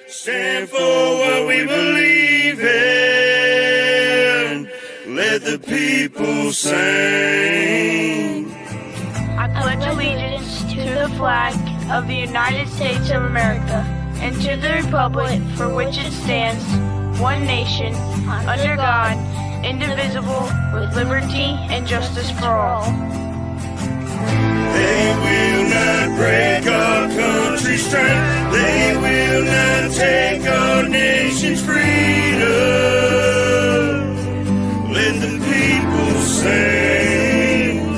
Stand for what we believe in. Let the people sing. I pledge allegiance to the flag of the United States of America and to the republic for which it stands, one nation, under God, indivisible, with liberty and justice for all. They will not break our country's strength. They will not take our nation's freedom. Let the people sing.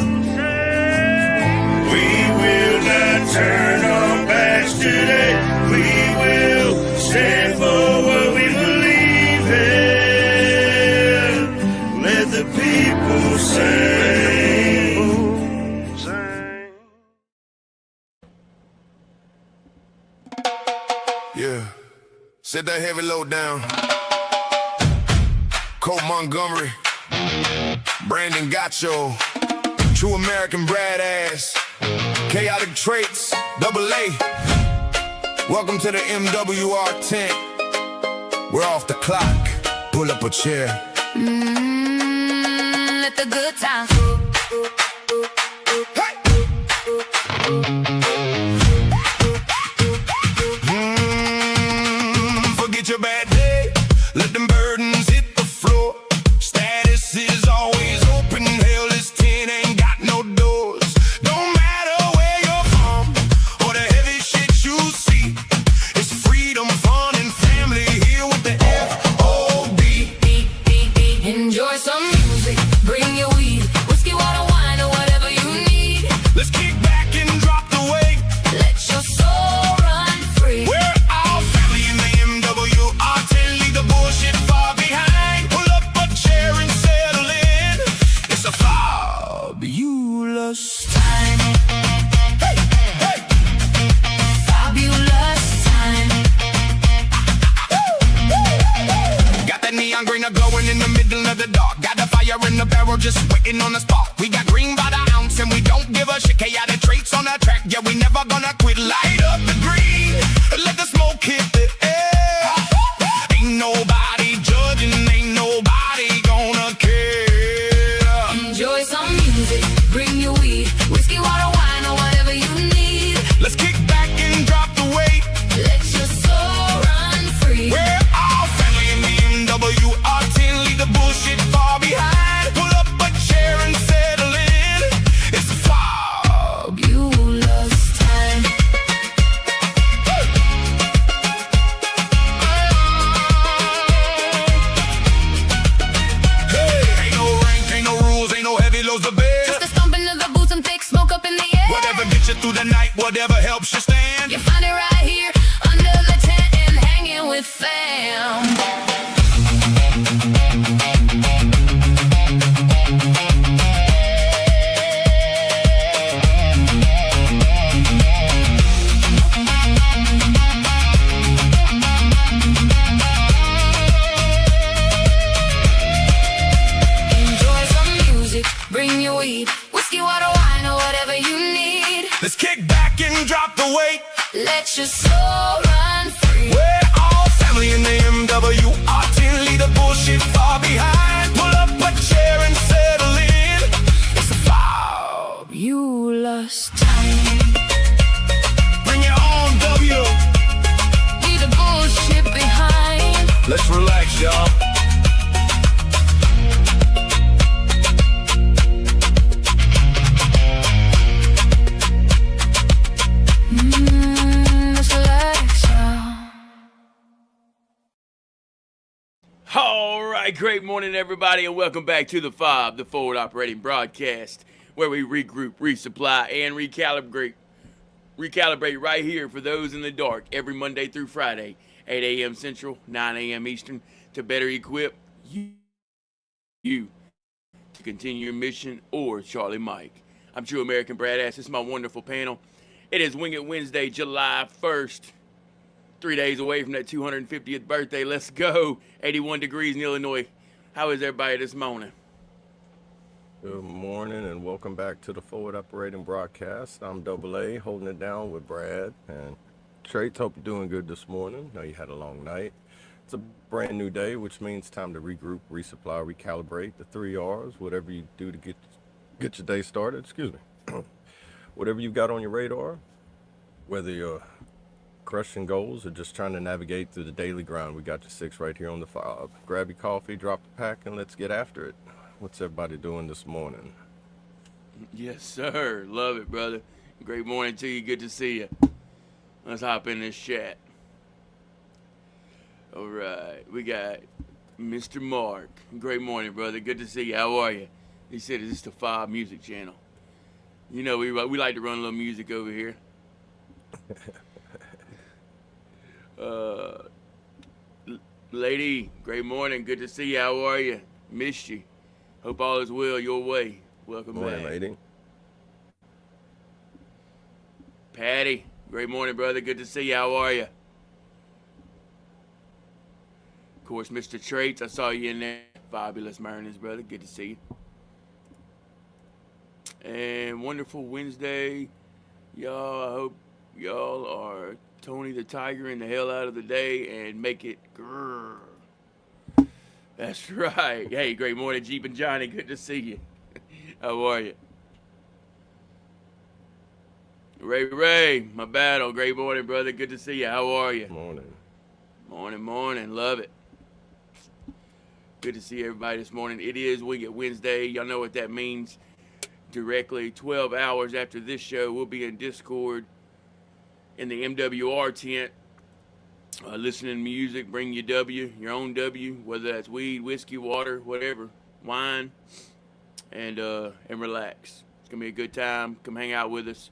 We will not turn our backs today. We will stand for what we believe in. Let the people sing. Yeah, set that heavy load down. Colt Montgomery, Brandon Gacho, True American Badass, Chaotic Traits, AA. Welcome to the MWR tent. We're off the clock. Pull up a chair. Let the good times go. Forget your bad day. Let them burdens hit the floor. Status is always open. Hell is 10, ain't got no doors. Don't matter where you're from or the heavy shit you see. It's freedom, fun, and family here with the F.O.B. Enjoy some music, bring your weed, whiskey, water, wine, or whatever you need. Let's kick back and drop the weight. Let your soul run free. We're all family in the MWR10. Leave the bullshit far behind. Pull up a chair and settle in. It's a fabulous time. Hey, hey. Fabulous time. Got that neon green glowing in the middle of the dark. Got the fire in the barrel just waiting on the spark. We got green by the ounce and we don't give a shit. Chaotic traits on the track, yeah, we never gonna quit. Light up the green, let the smoke hit the air. Ain't nobody judging, ain't nobody gonna care. Enjoy some music, bring your weed, whiskey, water, wine, or whatever you need. Let's kick back and drop the weight. Let your soul run free. We're all family in the MWR10. Leave the bullshit far behind. Pull up a chair and settle in. It's a Fabulous time. Hey, ain't no rank, ain't no rules, ain't no heavy loads to bear. Just the stomping of the boots and thick smoke up in the air. Whatever gets you through the night, whatever helps you stand. You find it right here under the tent and hanging with fam. Enjoy some music, bring your weed, whiskey, water, wine, or whatever you need. Let's kick back and drop the weight. Let your soul run free. We're all family in the MWR10. Leave the bullshit far behind. Pull up a chair and settle in. It's a Fabulous time. bring your own W. Leave the bullshit behind. Let's relax, y'all. Let's relax, y'all. All right, great morning, everybody, and welcome back to the F.O.B, the Forward Operating Broadcast, where we regroup, resupply, and recalibrate right here for those in the dark every Monday through Friday, 8 a.m. Central, 9 a.m. Eastern, to better equip you to continue your mission, or Charlie Mike. I'm True American Badass. This is my wonderful panel. It is Wing It Wednesday, July 1st. 3 days away from that 250th birthday. Let's go. 81 degrees in Illinois. How is everybody this morning? Good morning and welcome back to the Forward Operating Broadcast. I'm AA, holding it down with Brad, and Traits, hope you're doing good this morning. Know you had a long night. It's a brand new day, which means time to regroup, resupply, recalibrate. The 3 R's, whatever you do to get your day started. Excuse me. Whatever you've got on your radar, whether you're crushing goals or just trying to navigate through the daily grind, we got your 6 right here on the FOB. Grab your coffee, drop the pack, and let's get after it. What's everybody doing this morning? Yes, sir. Love it, brother. Great morning to you. Good to see you. Let's hop in this chat. All right. We got Mr. Mark. Great morning, brother. Good to see you. How are you? He said, is this the FOB music channel? You know, we like to run a little music over here. Lady, great morning. Good to see you. How are you? Missed you. Hope all is well your way. Welcome Morning, back. lady. Patty, great morning, brother. Good to see you. How are you? Of course, Mr. Traits, I saw you in there. Fabulous Mariners, brother. Good to see you. And wonderful Wednesday. Y'all, I hope y'all are Tony the Tiger in the hell out of the day and make it grrr. That's right. Hey, great morning, Jeep and Johnny. Good to see you. How are you? Ray, my battle. Great morning, brother. Good to see you. How are you? Morning. Morning. Love it. Good to see everybody this morning. It is Wednesday. Y'all know what that means. Directly 12 hours after this show, we'll be in Discord in the MWR tent, listening to music, bring your your own W, whether that's weed, whiskey, water, whatever, wine, and relax. It's gonna be a good time. Come hang out with us.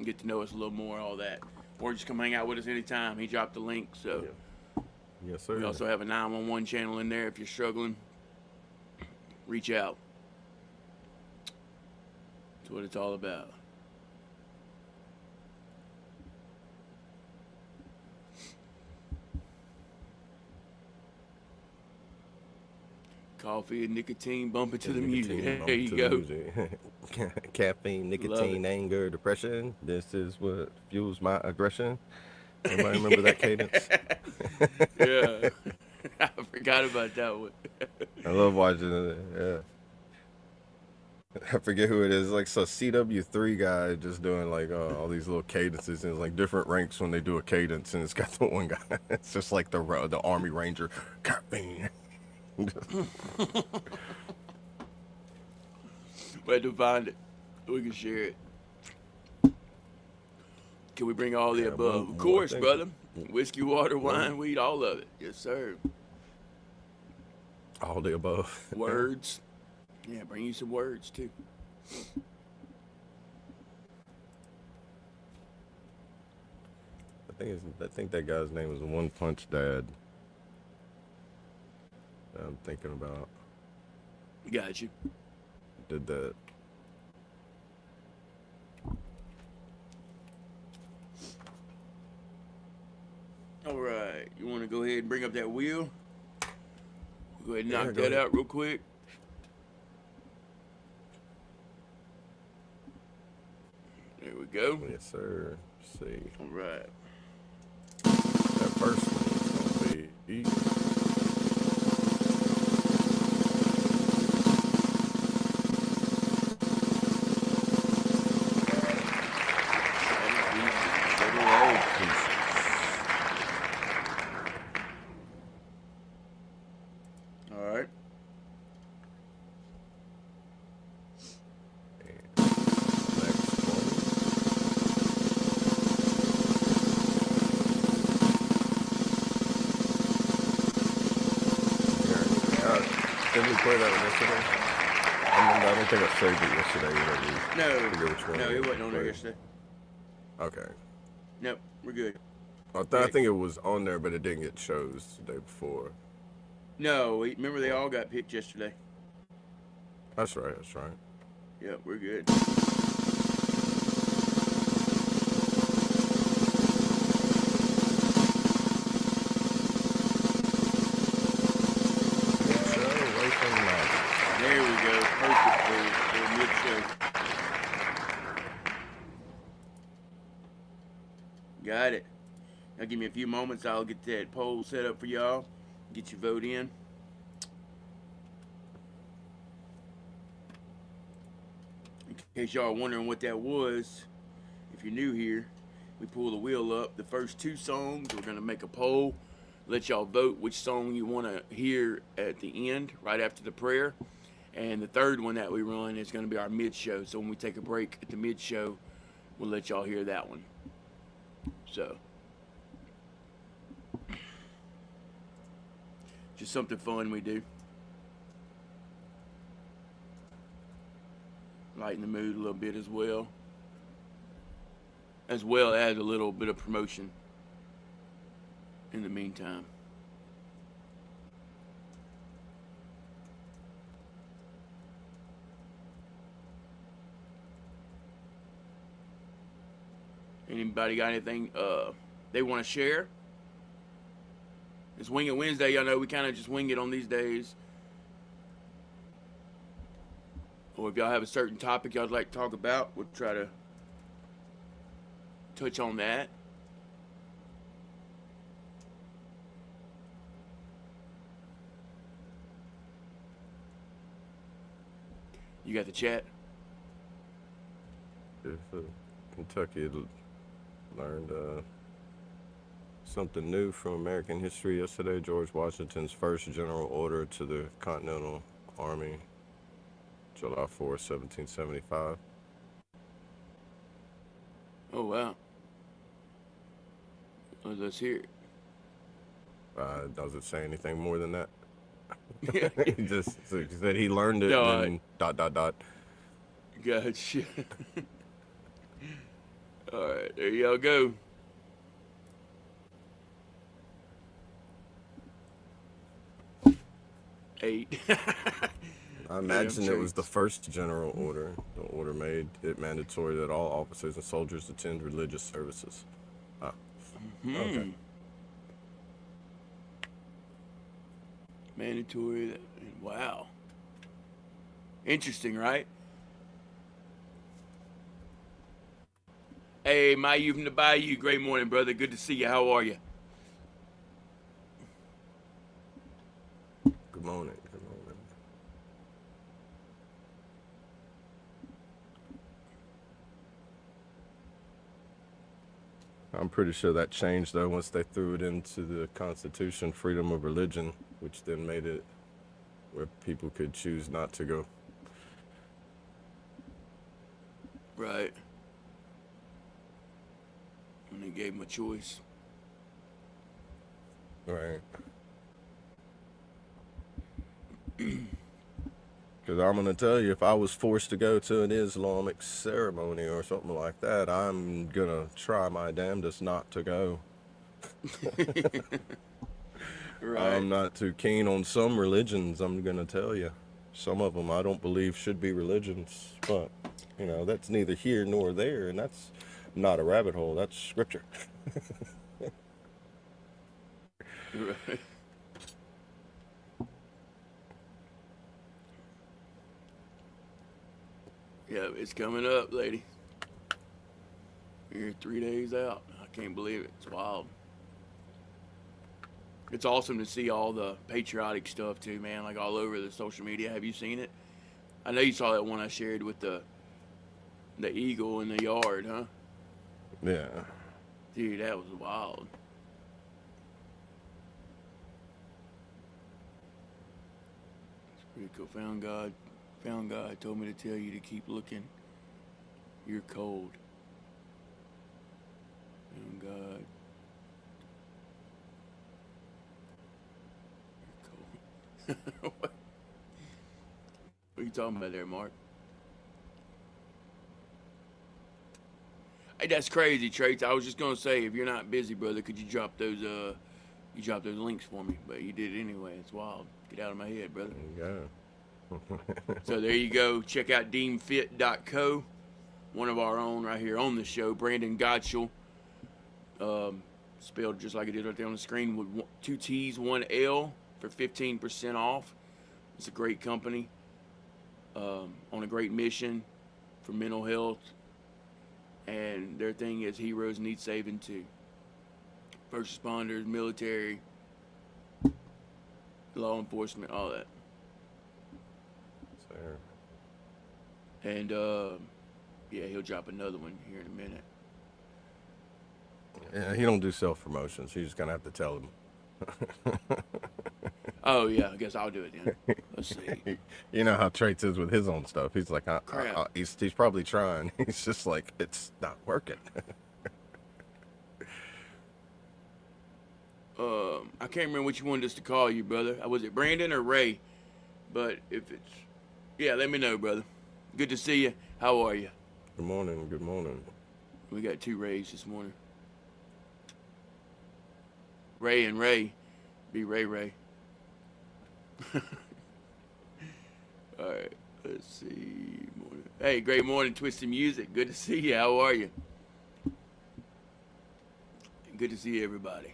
Get to know us a little more, all that. Or just come hang out with us anytime. He dropped the link, so. Yeah. Yes, sir. We also have a 911 channel in there if you're struggling. Reach out. That's what it's all about. Coffee and nicotine bumping to the music. There you go. Caffeine, nicotine, anger, depression. This is what fuels my aggression. Anybody remember that cadence? Yeah. I forgot about that one. I love watching it. Yeah. I forget who it is. Like, so CW3 guy just doing like all these little cadences, and it's like different ranks when they do a cadence, and it's got the one guy. It's just like the Army Ranger. Caffeine. Where to find it? We can share it. Can we bring all the above? Of course, brother. Whiskey, water, wine, weed, all of it. Yes, sir. All the above. Words. Yeah, bring you some words, too. I think that guy's name was One Punch Dad. I'm thinking about. Got you. Did that. All right. You want to go ahead and bring up that wheel? Go ahead and knock that out real quick. There we go. Yes, sir. Let's see. All right. That first one is going to be. Didn't we play that one yesterday? I don't think I saved it yesterday. No, it wasn't on there yesterday. Okay. Nope, we're good. I think it was on there, but it didn't get shows the day before. No, remember they all got picked yesterday. That's right. Yep, we're good. There we go. Perfect for mid-show. Got it. Now give me a few moments. I'll get that poll set up for y'all. Get your vote in. In case y'all are wondering what that was, if you're new here, we pull the wheel up. The first two songs, we're going to make a poll. Let y'all vote which song you want to hear at the end, right after the prayer. And the third one that we run is going to be our mid-show. So when we take a break at the mid-show, we'll let y'all hear that one. So, just something fun we do. Lighten the mood a little bit as well as a little bit of promotion in the meantime. Anybody got anything they want to share? It's Wing It Wednesday. Y'all know we kind of just wing it on these days. Or if y'all have a certain topic y'all'd like to talk about, we'll try to touch on that. You got the chat? If Kentucky had learned something new from American history yesterday, George Washington's first general order to the Continental Army, July 4th, 1775. Oh, wow. Well, let's hear it. Does it say anything more than that? Yeah. He just said he learned it No, and then ... Gotcha. All right, there y'all go. Eight. I imagine it was the first general order. The order made it mandatory that all officers and soldiers attend religious services. Okay. Mandatory. Wow. Interesting, right? Hey, Mayu from the Bayou. Great morning, brother. Good to see you. How are you? Good morning. Good morning. I'm pretty sure that changed though once they threw it into the Constitution, freedom of religion, which then made it where people could choose not to go. Right. And they gave him a choice. Right. Because I'm going to tell you, if I was forced to go to an Islamic ceremony or something like that, I'm going to try my damnedest not to go. Right. I'm not too keen on some religions, I'm going to tell you. Some of them I don't believe should be religions, but, you know, that's neither here nor there, and that's not a rabbit hole, that's scripture. Right. Yeah, it's coming up, lady. We're 3 days out. I can't believe it. It's wild. It's awesome to see all the patriotic stuff too, man, like all over the social media. Have you seen it? I know you saw that one I shared with the eagle in the yard, huh? Yeah. Dude, that was wild. It's pretty cool. Found God told me to tell you to keep looking. You're cold. Found God. You're cold. What are you talking about there, Mark? Hey, that's crazy, Trace. I was just gonna say, if you're not busy, brother, could you drop those links for me? But you did it anyway. It's wild. Get out of my head, brother. Yeah. So there you go. Check out deemfit.co. One of our own right here on the show, Brandon Gottschall. Spelled just like it did right there on the screen with 2 T's, 1 L for 15% off. It's a great company on a great mission for mental health And their thing is heroes need saving too. First responders, military, law enforcement, all that. Sir. And yeah, he'll drop another one here in a minute. Yeah, he don't do self promotions. He's just gonna have to tell him. Oh yeah, I guess I'll do it then. Let's see. You know how Traits is with his own stuff. He's like, Crap. he's probably trying. He's just like, it's not working. I can't remember what you wanted us to call you, brother. Was it Brandon or Ray? But if it's, yeah, let me know, brother. Good to see you. How are you? Good morning. Good morning. We got 2 Rays this morning. Ray and Ray. Be Ray. All right, let's see. Hey, great morning, Twisted Music. Good to see you. How are you? Good to see everybody.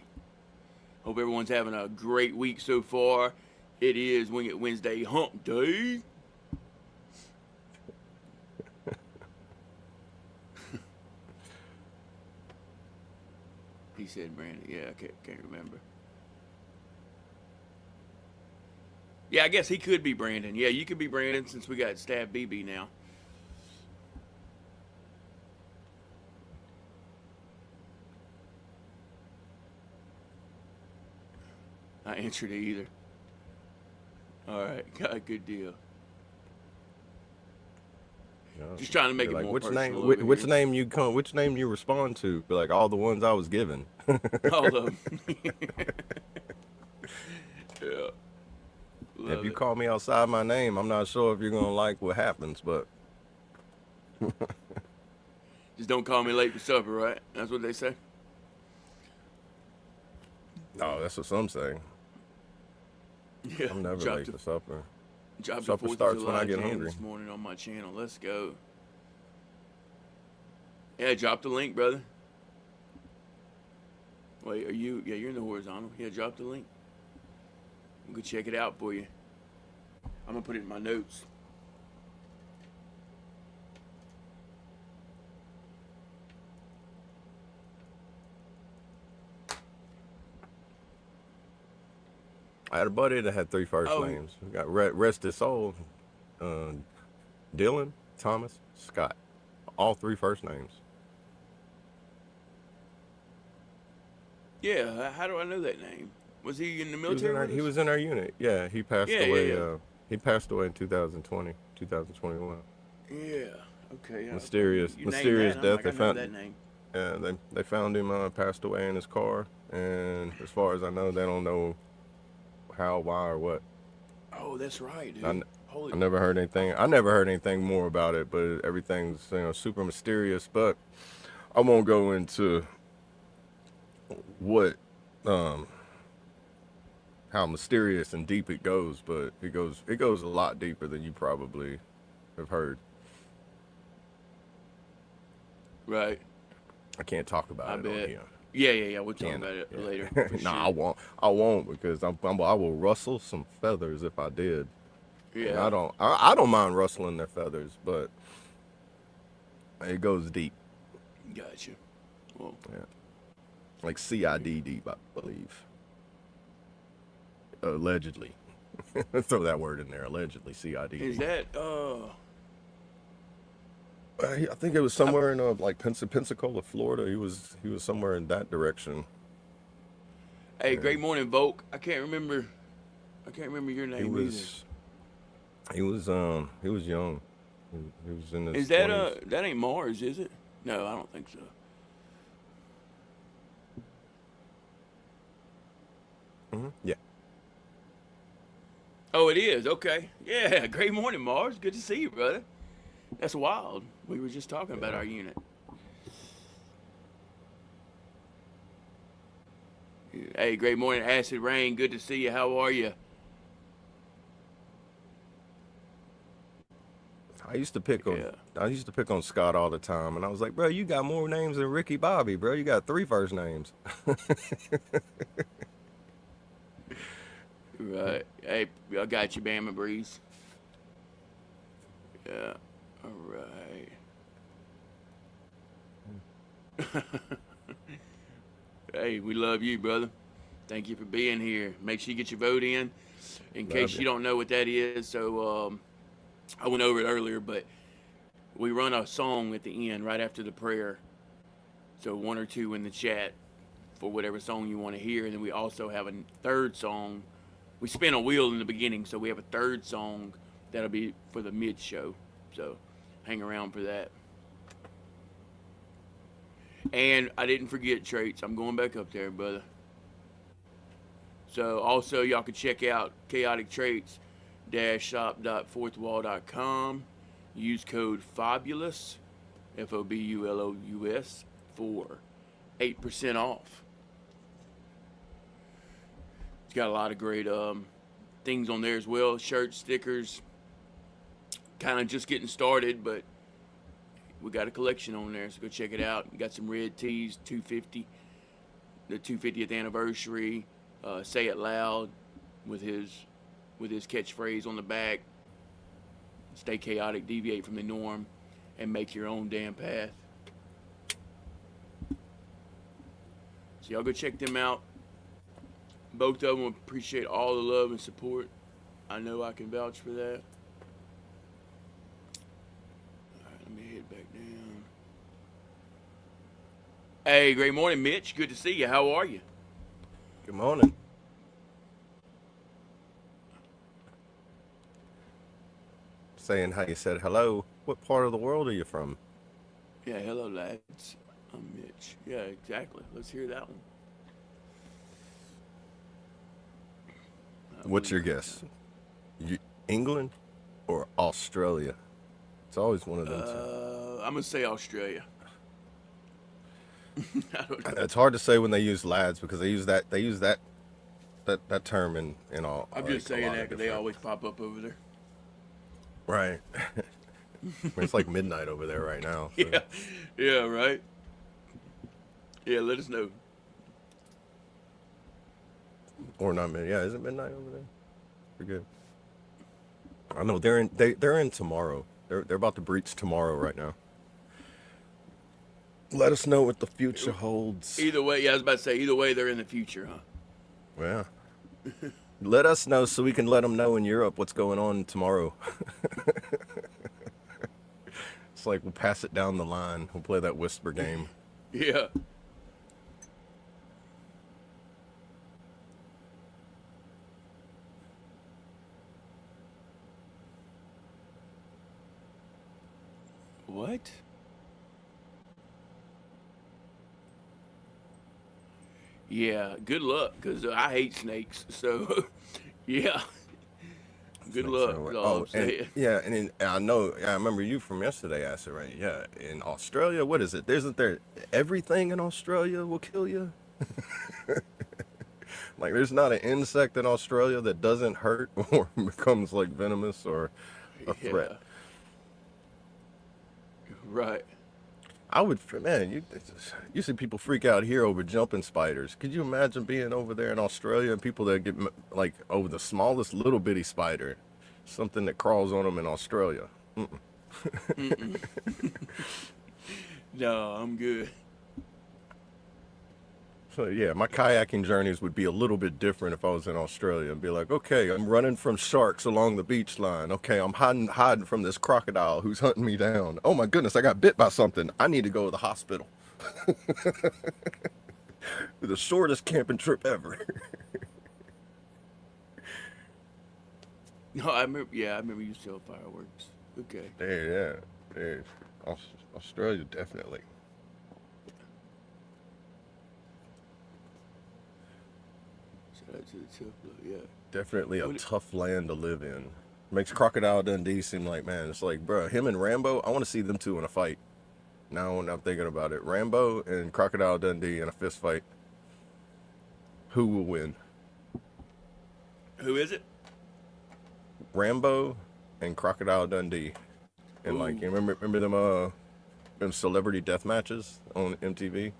Hope everyone's having a great week so far. It is Wing It Wednesday Hump Day. He said Brandon. Yeah, I can't remember. Yeah, I guess he could be Brandon. Yeah, you could be Brandon since we got Stab BB now. I answered it either. All right, got a good deal. You know, Just trying to make it like, more which personal name? over Which here. name you come? Which name you respond to? Be like all the ones I was given. All of them. Yeah. Love If you it. call me outside my name, I'm not sure if you're gonna like what happens, but Just don't call me late for supper, right? That's what they say. no, that's what some say. Yeah. I'm never dropped late the- for supper. Dropped Supper the 4th of starts when July I get jam hungry. this morning on my channel. Let's go. Yeah, drop the link, brother. Wait, are you? Yeah, you're in the horizontal. Yeah, drop the link. I'm gonna check it out for you. I'm gonna put it in my notes. I had a buddy that had 3 first Oh. names. We got rest his soul. Dylan, Thomas, Scott. All 3 first names. Yeah, how do I know that name? Was he in the He was military? in our, with he us? was in our unit. Yeah, he passed Yeah, yeah, away. yeah. He passed away in 2020, 2021. Yeah. Okay. Yeah. Mysterious You named death. that, I'm like, They I know found. that name. Yeah, they found him passed away in his car, and as far as I know, they don't know how, why, or what. Oh, that's right, dude. I Holy. never heard anything. I never heard anything more about it, but everything's super mysterious. But I won't go into what how mysterious and deep it goes, but it goes a lot deeper than you probably have heard. Right. I can't talk about I it on bet. here. Yeah. We'll talk Can't. about it Yeah. later. For Nah, sure. I won't because I will rustle some feathers if I did. And Yeah. I don't mind rustling their feathers, but it goes deep. Gotcha. Well, Yeah. Like CID deep, I believe. Allegedly. Throw that word in there. Allegedly CID. is that I think it was somewhere in like Pensacola, Florida. He was somewhere in that direction. Hey, great morning, Volk. I can't remember your name He either. was young. He was in his Is that 20s. that ain't Mars, is it? No, I don't think so. Yeah. Oh, it is. Okay. Yeah. Great morning, Mars. Good to see you, brother. That's wild. We were just talking about our unit. Hey, great morning, Acid Rain. Good to see you. How are you? I used to pick on Yeah. Scott all the time, and I was like, bro, you got more names than Ricky Bobby, bro. You got 3 first names. Right. Hey, I got you, Bama Breeze. Yeah. All right. Hey, we love you, brother. Thank you for being here. Make sure you get your vote in. In Love case you. you don't know what that is, so I went over it earlier, but we run a song at the end right after the prayer. So one or two in the chat for whatever song you want to hear, and then we also have a third song. We spin a wheel in the beginning, so we have a third song that'll be for the mid show. So hang around for that. And I didn't forget traits. I'm going back up there, brother. So also y'all can check out chaotic traits shop.fourthwall.com. Use code FOBULOUS, FOBULOUS, for 8% off. It's got a lot of great things on there as well. Shirts, stickers. Kind of just getting started, but we got a collection on there, so go check it out. We got some red tees, 250, the 250th anniversary. Say it loud with his catchphrase on the back. Stay chaotic, deviate from the norm, and make your own damn path. So y'all go check them out. Both of them appreciate all the love and support. I know I can vouch for that. All right, let me head back down. Hey, great morning, Mitch. Good to see you. How are you? Good morning. Saying how you said hello. What part of the world are you from? Yeah, hello, lads. I'm Mitch. Yeah, exactly. Let's hear that one. What's your guess? England or Australia? It's always one of them two. I'm gonna say Australia. I don't know. It's hard to say when they use lads because they use that term in all. I'm like, just a saying lot that of because they different- always pop up over there. Right. I mean, it's like midnight over there right now. So. Yeah, yeah, right. Yeah, let us know. Or not midnight. Yeah, is it midnight over there? Forget. I know they're in tomorrow. They're about to breach tomorrow right now. Let us know what the future holds. Either way, yeah, I was about to say either way they're in the future, huh? Yeah. Let us know so we can let them know in Europe what's going on tomorrow. It's like we'll pass it down the line. We'll play that whisper game. Yeah. What? Yeah, good luck, because I hate snakes. So, yeah. Good luck. Is all I'm saying. And I know, I remember you from yesterday, Acid, right? Yeah, in Australia, what is it? Isn't there everything in Australia will kill you? Like, there's not an insect in Australia that doesn't hurt or becomes like venomous or a threat. Right. I would, man, you see people freak out here over jumping spiders. Could you imagine being over there in Australia and people that get like over the smallest little bitty spider, something that crawls on them in Australia? No, I'm good. So yeah, my kayaking journeys would be a little bit different if I was in Australia and be like, okay, I'm running from sharks along the beach line. Okay, I'm hiding from this crocodile who's hunting me down. Oh my goodness, I got bit by something. I need to go to the hospital. The shortest camping trip ever. No, I remember. Yeah, I remember you sell fireworks. Okay. There. Australia definitely. Shout out to the Tupelo, yeah. Definitely a tough land to live in. Makes Crocodile Dundee seem like, man, it's like, bro, him and Rambo, I want to see them two in a fight. Now when I'm thinking about it, Rambo and Crocodile Dundee in a fist fight. Who will win? Who is it? Rambo and Crocodile Dundee. And like, you remember them celebrity death matches on MTV?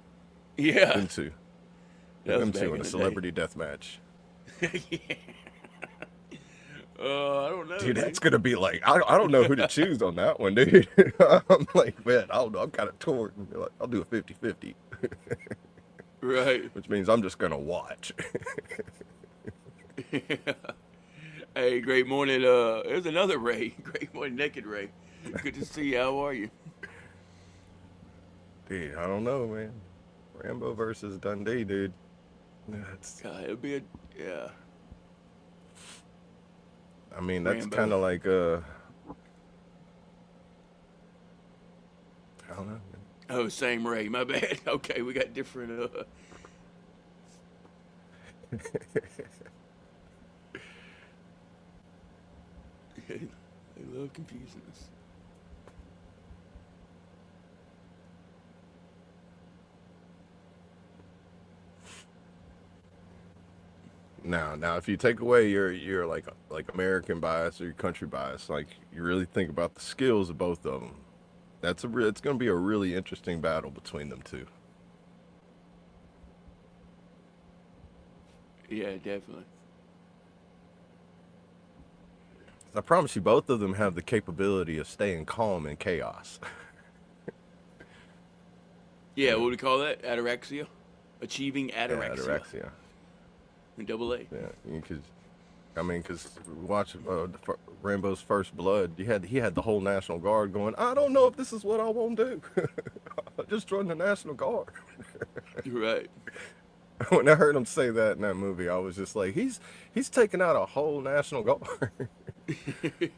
Yeah. Them two. That was Them back two in in a the celebrity death match. Yeah. I don't know. Dude, that's gonna be like I don't know who to choose on that one, dude. I'm like, man, I don't know. I'm kind of torn. Like, I'll do a 50-50, Right. which means I'm just gonna watch. Hey, great morning. There's another Ray. Great morning, Naked Ray. Good to see you. How are you? Dude, I don't know, man. Rambo versus Dundee, dude. That's, It'll be yeah. I mean, that's Rambo. kind of like I don't know. Oh, same Ray. My bad. Okay, we got different. They love confusing us. Now, if you take away your like American bias or your country bias, like you really think about the skills of both of them, it's going to be a really interesting battle between them two. Yeah, definitely. I promise you, both of them have the capability of staying calm in chaos. Yeah, what do we call that? Ataraxia? Achieving Yeah, ataraxia. ataraxia. Double A. Yeah, because watch Rambo's First Blood. He had the whole National Guard going, I don't know if this is what I want to do. I just joined the National Guard. You're right. When I heard him say that in that movie, I was just like, he's taking out a whole National Guard.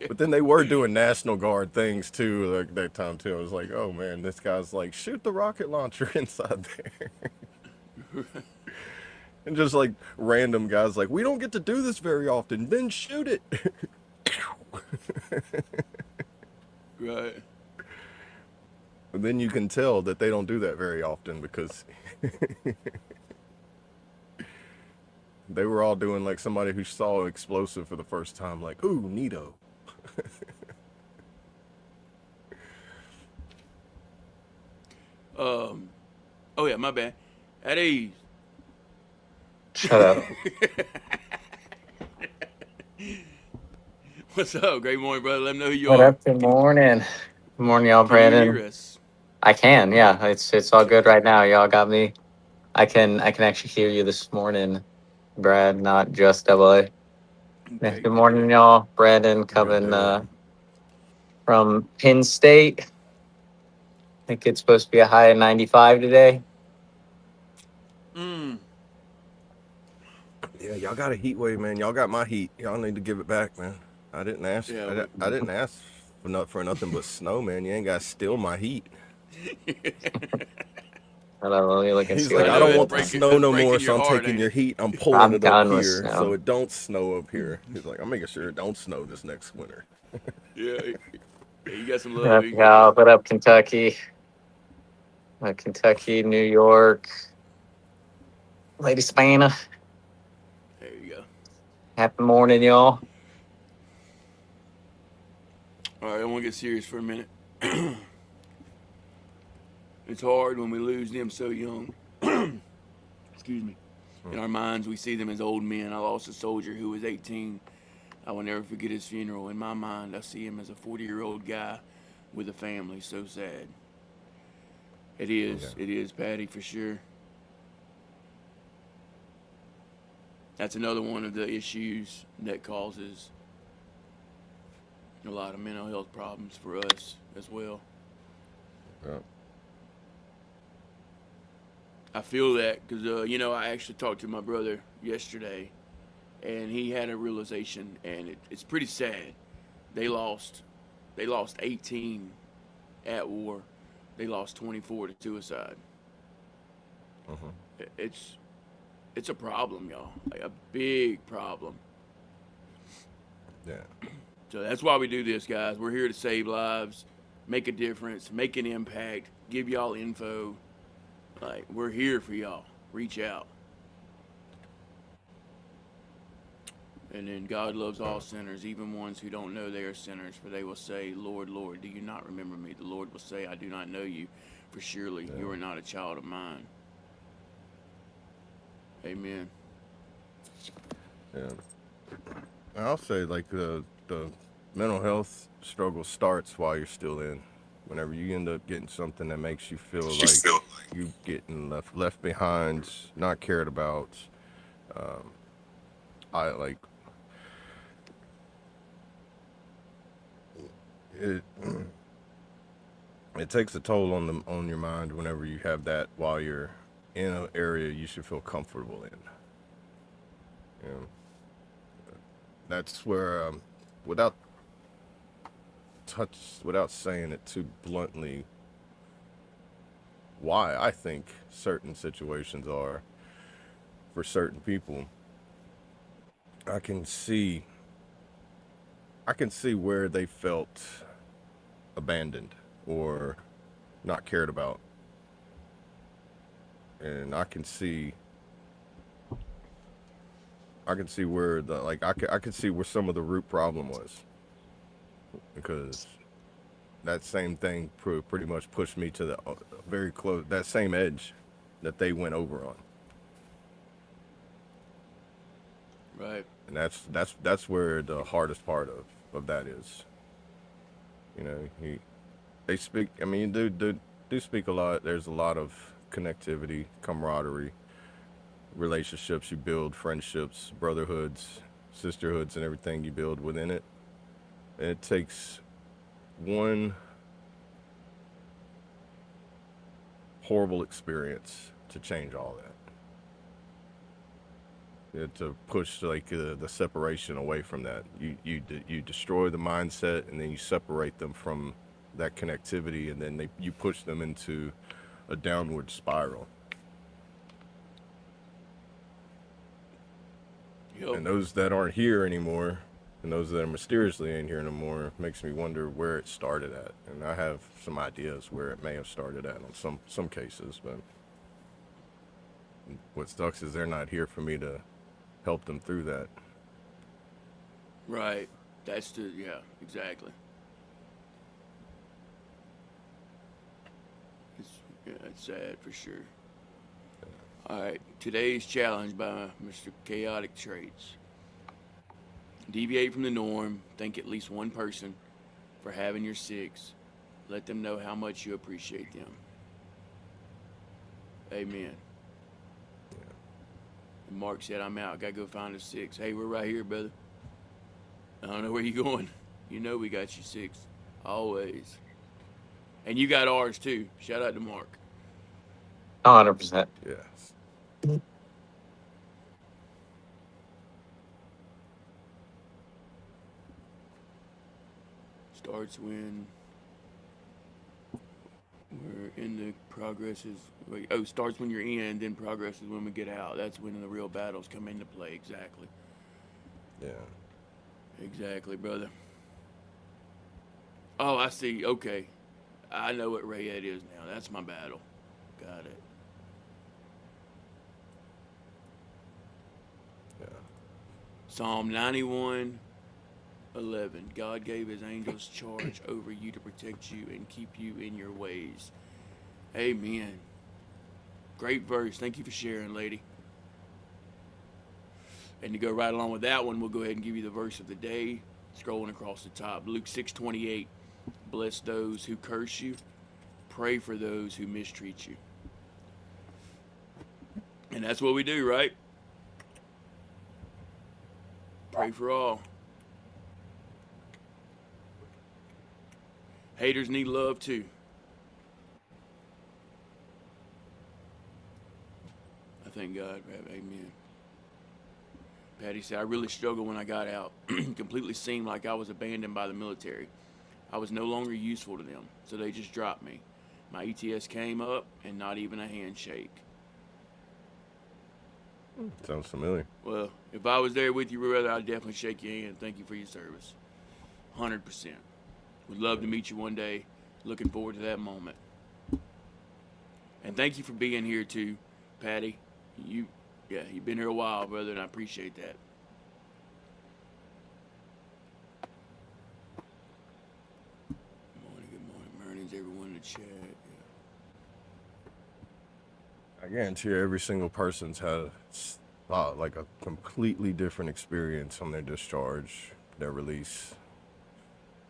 But then they were doing National Guard things too, like that time too. I was like, oh man, this guy's like, shoot the rocket launcher inside there. And just like random guys like, we don't get to do this very often, then shoot it. Right. And then you can tell that they don't do that very often because they were all doing like somebody who saw an explosive for the first time, like, ooh, neato. Oh yeah, my bad. At ease. Shut up. What's up? Great morning, brother. Let them know who you What are. up? Good morning. Good morning, y'all. Can you Brandon. hear us? I can. Yeah, it's all good right now. Y'all got me. I can actually hear you this morning, Brad. Not just double A. Yeah, Okay, good morning, y'all. Brandon coming deal. from Penn State. I think it's supposed to be a high of 95 today. Yeah, y'all got a heat wave, man. Y'all got my heat. Y'all need to give it back, man. I didn't ask. Yeah, I didn't ask for nothing but snow, man. You ain't got to steal my heat. Hold on, let me look and He's see like, what I it don't is. want the breaking- snow that's no more, breaking so your I'm heart, taking ain't your it? heat. I'm pulling I'm it up done with here snow. so it don't snow up here. He's like, I'm making sure it don't snow this next winter. Yeah, you got some What love. up, y'all? What up, Kentucky? Kentucky, New York. Lady Spana. There you go. Happy morning, y'all. All right, I want to get serious for a minute. It's hard when we lose them so young. Excuse me. In our minds, we see them as old men. I lost a soldier who was 18. I will never forget his funeral. In my mind, I see him as a 40-year-old guy with a family. So sad. It is. Okay. It is, Patty, for sure. That's another one of the issues that causes a lot of mental health problems for us as well. Yeah. I feel that because, I actually talked to my brother yesterday, and he had a realization, and it's pretty sad. They lost 18 at war. They lost 24 to suicide. It's a problem, y'all. Like a big problem. Yeah. So that's why we do this, guys. We're here to save lives, make a difference, make an impact, give y'all info. Like, we're here for y'all. Reach out. And then God loves all sinners, even ones who don't know they are sinners, for they will say, Lord, Lord, do you not remember me? The Lord will say, I do not know you, for surely you are not a child of mine. Amen. Yeah. I'll say like the mental health struggle starts while you're still in. Whenever you end up getting something that makes you feel like you getting left behind, not cared about, I like it. It takes a toll on your mind whenever you have that while you're in an area you should feel comfortable in. You know, that's where without without saying it too bluntly, why I think certain situations are for certain people. I can see I can see where they felt abandoned or not cared about, and I can see where the like I can see where some of the root problem was, because that same thing pretty much pushed me to the very close, that same edge that they went over on. Right. And that's where the hardest part of that is. You know, they speak. I mean, do speak a lot. There's a lot of connectivity, camaraderie, relationships you build, friendships, brotherhoods, sisterhoods, and everything you build within it. And it takes one horrible experience to change all that. To push like the separation away from that. You destroy the mindset, and then you separate them from that connectivity, and then you push them into a downward spiral. Yep. And those that aren't here anymore, and those that are mysteriously ain't here anymore, makes me wonder where it started at. And I have some ideas where it may have started at on some cases, but what sucks is they're not here for me to help them through that. Right. That's yeah, exactly. It's, yeah, it's sad for sure. All right, today's challenge by Mr. Chaotic Traits. Deviate from the norm. Thank at least one person for having your six. Let them know how much you appreciate them. Amen. And Mark said, I'm out. Gotta go find a six. Hey, we're right here, brother. I don't know where you going. You know we got you six. Always. And you got ours too. Shout out to Mark. 100%. Yes. Starts when we're in the progress is wait, oh, starts when you're in, then progress is when we get out. That's when the real battles come into play. Exactly. Yeah. Exactly, brother. Oh, I see. Okay. I know what Rayette is now. That's my battle. Got it. Yeah. Psalm 91:11. God gave his angels charge over you to protect you and keep you in your ways. Amen. Great verse. Thank you for sharing, lady. And to go right along with that one, we'll go ahead and give you the verse of the day. Scrolling across the top. Luke 6:28. Bless those who curse you. Pray for those who mistreat you. And that's what we do, right? Pray for all. Haters need love too. I thank God. Amen. Patty said, I really struggled when I got out. Completely seemed like I was abandoned by the military. I was no longer useful to them, so they just dropped me. My ETS came up, and not even a handshake. Sounds familiar. Well, if I was there with you, brother, I'd definitely shake your hand and thank you for your service. 100%. Would love to meet you one day. Looking forward to that moment. And thank you for being here too, Patty. You've been here a while, brother, and I appreciate that. Good morning. Mornings, everyone in the chat. I guarantee every single person's had like a completely different experience on their discharge, their release,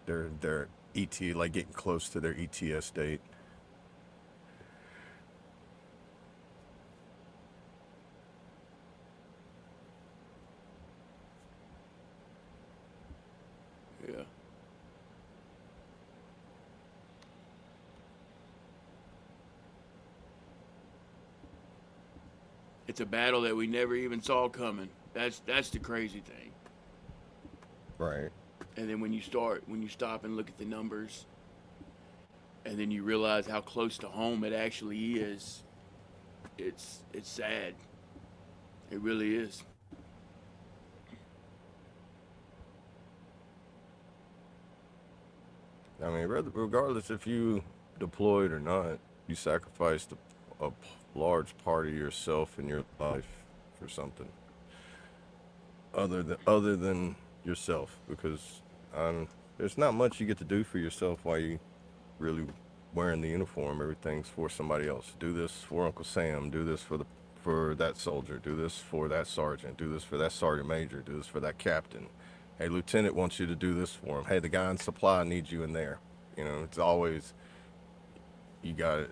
their ET, like getting close to their ETS date. Yeah. It's a battle that we never even saw coming. That's the crazy thing. Right. And then when you stop and look at the numbers, and then you realize how close to home it actually is, it's sad. It really is. I mean, regardless if you deployed or not, you sacrificed a large part of yourself and your life for something other than yourself, because there's not much you get to do for yourself while you really wearing the uniform. Everything's for somebody else. Do this for Uncle Sam. Do this for that soldier. Do this for that sergeant. Do this for that sergeant major. Do this for that captain. Hey, lieutenant wants you to do this for him. Hey, the guy in supply needs you in there. You know, it's always, you got it.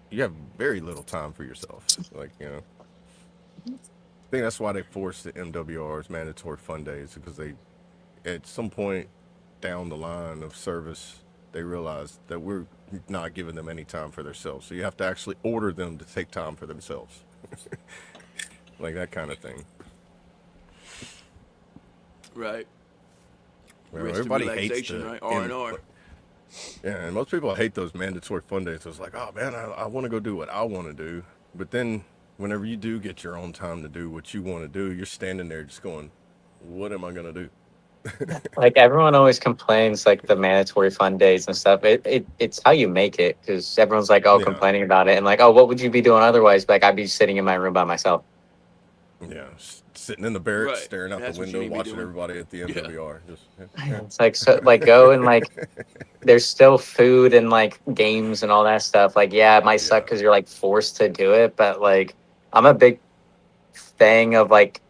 You have very little time for yourself. Like, you know, I think that's why they forced the MWRs, mandatory fun days, because they, at some point down the line of service, they realized that we're not giving them any time for themselves. So you have to actually order them to take time for themselves. Like that kind of thing. Right. Well, Rest everybody of hates relaxation, the right? R&R. Yeah, and most people hate those mandatory fun days. So it's like, oh man, I want to go do what I want to do. But then whenever you do get your own time to do what you want to do, you're standing there just going, what am I going to do? Like everyone always complains, like the mandatory fun days and stuff. It's how you make it, because everyone's like, oh, Yeah. complaining about it, and like, oh, what would you be doing otherwise? Like, I'd be sitting in my room by myself. Yeah, sitting in the barracks, Right. staring out That's the what you window, need to be watching doing. everybody at the MWR. Just, yeah. It's like, so like go and like there's still food and like games and all that stuff. Like, yeah, it might suck Yeah. because you're like forced to do it, but like I'm a big thing of like,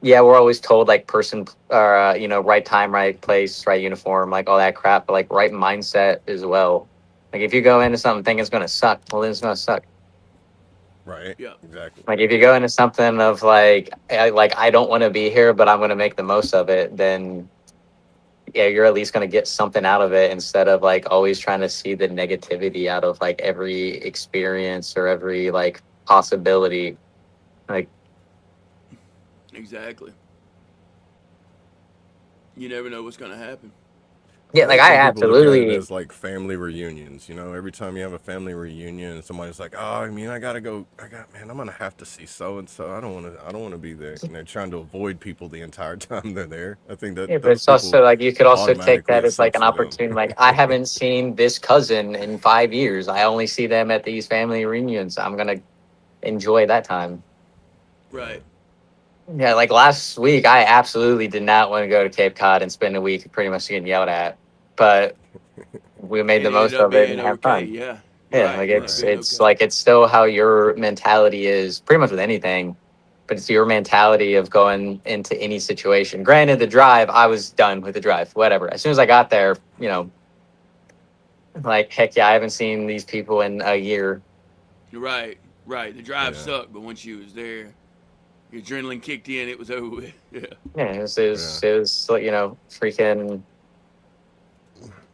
yeah, we're always told like right time, right place, right uniform, like all that crap, but like right mindset as well. Like if you go into something thinking it's gonna suck, well then it's gonna suck. Right. Yeah. Exactly. Like if you go into something of like I don't want to be here, but I'm gonna make the most of it, then yeah, you're at least gonna get something out of it instead of like always trying to see the negativity out of like every experience or every like possibility. Like Exactly. You never know what's gonna happen. yeah, I like think I some people look at it absolutely as like family reunions. You know, every time you have a family reunion, somebody's like, "Oh, I mean, I gotta go. Man, I'm gonna have to see so and so. I don't want to be there." And they're trying to avoid people the entire time they're there. I think yeah, that but those it's also people like you could also take automatically that it as like sucks an for them. opportunity. Like I haven't seen this cousin in 5 years. I only see them at these family reunions. I'm gonna enjoy that time. Right. Yeah, like last week, I absolutely did not want to go to Cape Cod and spend a week pretty much getting yelled at, but we made It the ended most up of it being and have okay. fun. Yeah. Yeah, Right. like It ended up it's Right. being it's okay. like it's still how your mentality is pretty much with anything, but it's your mentality of going into any situation. Granted, the drive, I was done with the drive, whatever. As soon as I got there, like heck yeah, I haven't seen these people in a year. Right. Right. The drive Yeah. sucked, but once you was there, your adrenaline kicked in. It was over with. Yeah. Yeah, Yeah. it was like, freaking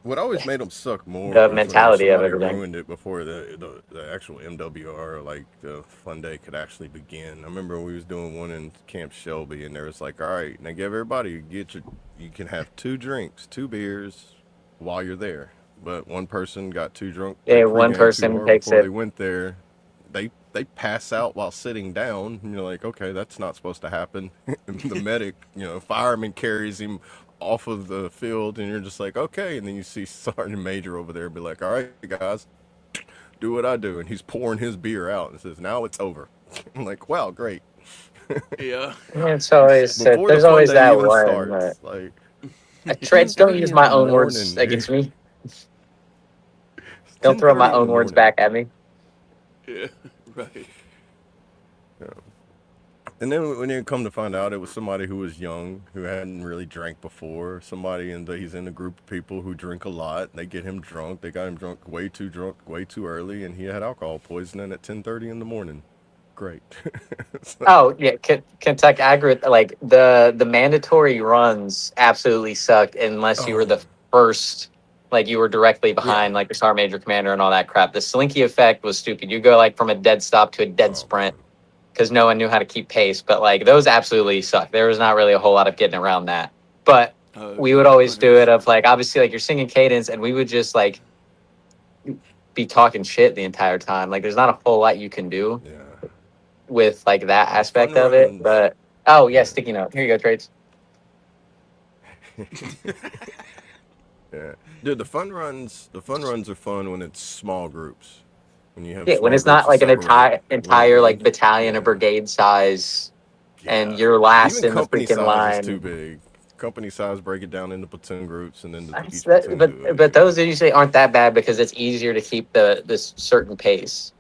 What always made them suck more the was whenever mentality of somebody everything. ruined it before the actual MWR, like the fun day could actually begin. I remember we was doing one in Camp Shelby, and there was like, all right, now give everybody you can have 2 drinks, 2 beers while you're there. But one person got too drunk, they Yeah, one pregame too person hard takes before they it. went there. They pass out while sitting down, and you're like, okay, that's not supposed to happen. And the medic, fireman carries him off of the field, and you're just like, okay. And then you see Sergeant Major over there be like, all right, guys, do what I do. And he's pouring his beer out and says, now it's over. I'm like, wow, great. Yeah. Yeah, it's always Before the there's fun always day that even one. But starts, like it's Trades, don't 10:30 use in my the own words morning. against me. It's Don't throw my 10:30 in the own words morning. back at me. Yeah. Right. Yeah. And then when you come to find out, it was somebody who was young, who hadn't really drank before. Somebody he's in a group of people who drink a lot. They get him drunk. They got him drunk, way too early, and he had alcohol poisoning at 10:30 in the morning. Great. So, Oh yeah, Kentucky. I agree. Like the mandatory runs absolutely sucked unless you were oh the first. Like you were directly yeah. behind like the Sergeant Major Commander and all that crap. The slinky effect was stupid. You go like from a dead stop to a dead Oh sprint man. because no one knew how to keep pace. But like those absolutely suck. There was not really a whole lot of getting around that. But Oh we would yeah, always do it 100%. of like obviously like you're singing cadence and we would just like be talking shit the entire time. Like there's not a whole lot you can do Yeah. with like that The fun aspect of it. runs. But oh yeah, Yeah. sticky note. Here you go, trades. Yeah. Dude, the fun runs are fun when it's small groups. When you have Yeah, when small it's groups not to like an separate. entire like battalion or Yeah. brigade size, and Yeah. you're last Even in the company freaking size is too line. big. Company size, break it down into platoon groups, and then That's each platoon do it. but those usually aren't that bad because it's easier to keep the this certain pace.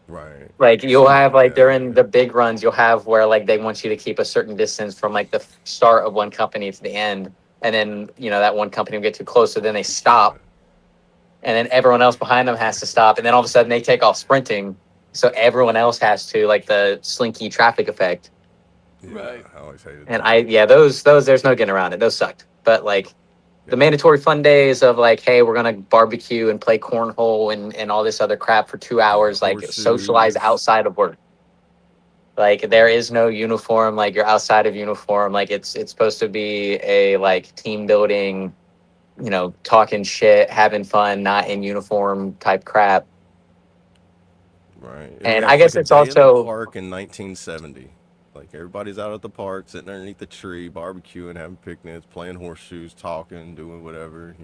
Right. Like you'll Some, have like yeah. during the big runs, you'll have where like they want you to keep a certain distance from like the start of one company to the end, and then that one company will get too close, so then they stop, and then everyone else behind them has to stop, and then all of a sudden they take off sprinting, so everyone else has to like the slinky traffic effect. Yeah. Right. I always hated And that. those there's no getting around it. Those sucked. But like the Yeah. mandatory fun days of like, hey, we're gonna barbecue and play cornhole and all this other crap for 2 hours, like socialize Horseshoes. outside of work. Like there is no uniform, like you're outside of uniform. Like it's supposed to be a like team building, talking shit, having fun, not in uniform type crap. Right. And Yeah, I it's like guess a it's day in the also park in 1970. Like everybody's out at the park, sitting underneath the tree, barbecuing, having picnics, playing horseshoes, talking, doing whatever.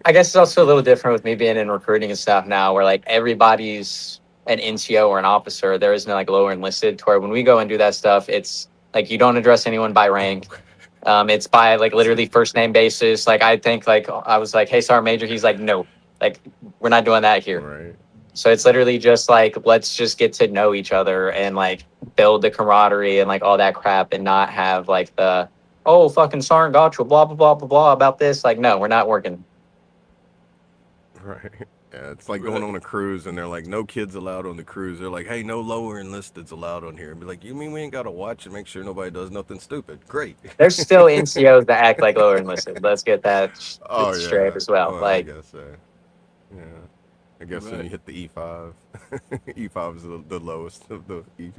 I guess it's also a little different with me being in recruiting and stuff now, where like everybody's an NCO or an officer. There isn't like lower enlisted. To where when we go and do that stuff, it's like you don't address anyone by Oh, rank. It's by like see, literally first name basis. Like I think like I was like, "Hey, Sergeant Major," he's like, "No, like we're not doing that here." right. So it's literally just like let's just get to know each other and like build the camaraderie and like all that crap, and not have like the oh fucking Sergeant got you blah blah blah blah blah about this. Like no, we're not working. Right. Yeah, it's like going Right. on a cruise and they're like, no kids allowed on the cruise. They're like, hey, no lower enlisted's allowed on here. And be like, you mean we ain't got to watch and make sure nobody does nothing stupid? Great. There's still NCOs that act like lower enlisted. Let's get that Oh, straight yeah. as well. Well, I Like, guess so. Yeah. I guess when Right. you hit the E5, E5 is the lowest of the E.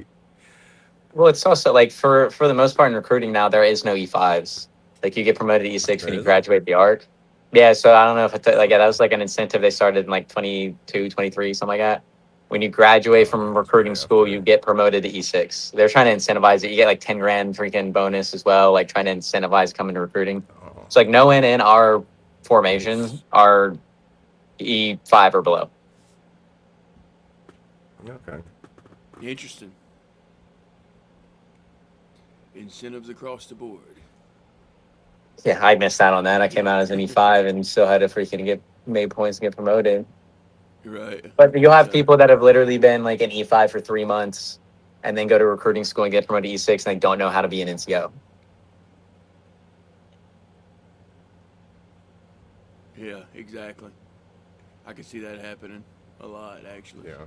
well, it's also like for the most part in recruiting now, there is no E5s. Like you get promoted to E6 There when you isn't? graduate the ARC. Yeah, so I don't know if like yeah, that was like an incentive they started in like 22, 23, something like that. When you graduate Oh, from it's way recruiting school, you after. get promoted to E6. They're trying to incentivize it. You get like 10 grand freaking bonus as well, like trying to incentivize coming to recruiting. Oh, So like no one in our formation nice. are E5 or below. Okay. Interesting. Incentives across the board. Yeah, I missed out on that. I came out as an E5 and still had to freaking get made points and get promoted. Right. But you'll have So, people that have literally been like an E5 for 3 months and then go to recruiting school and get promoted to E6 and they don't know how to be an NCO. yeah, exactly. I can see that happening a lot, actually. Yeah.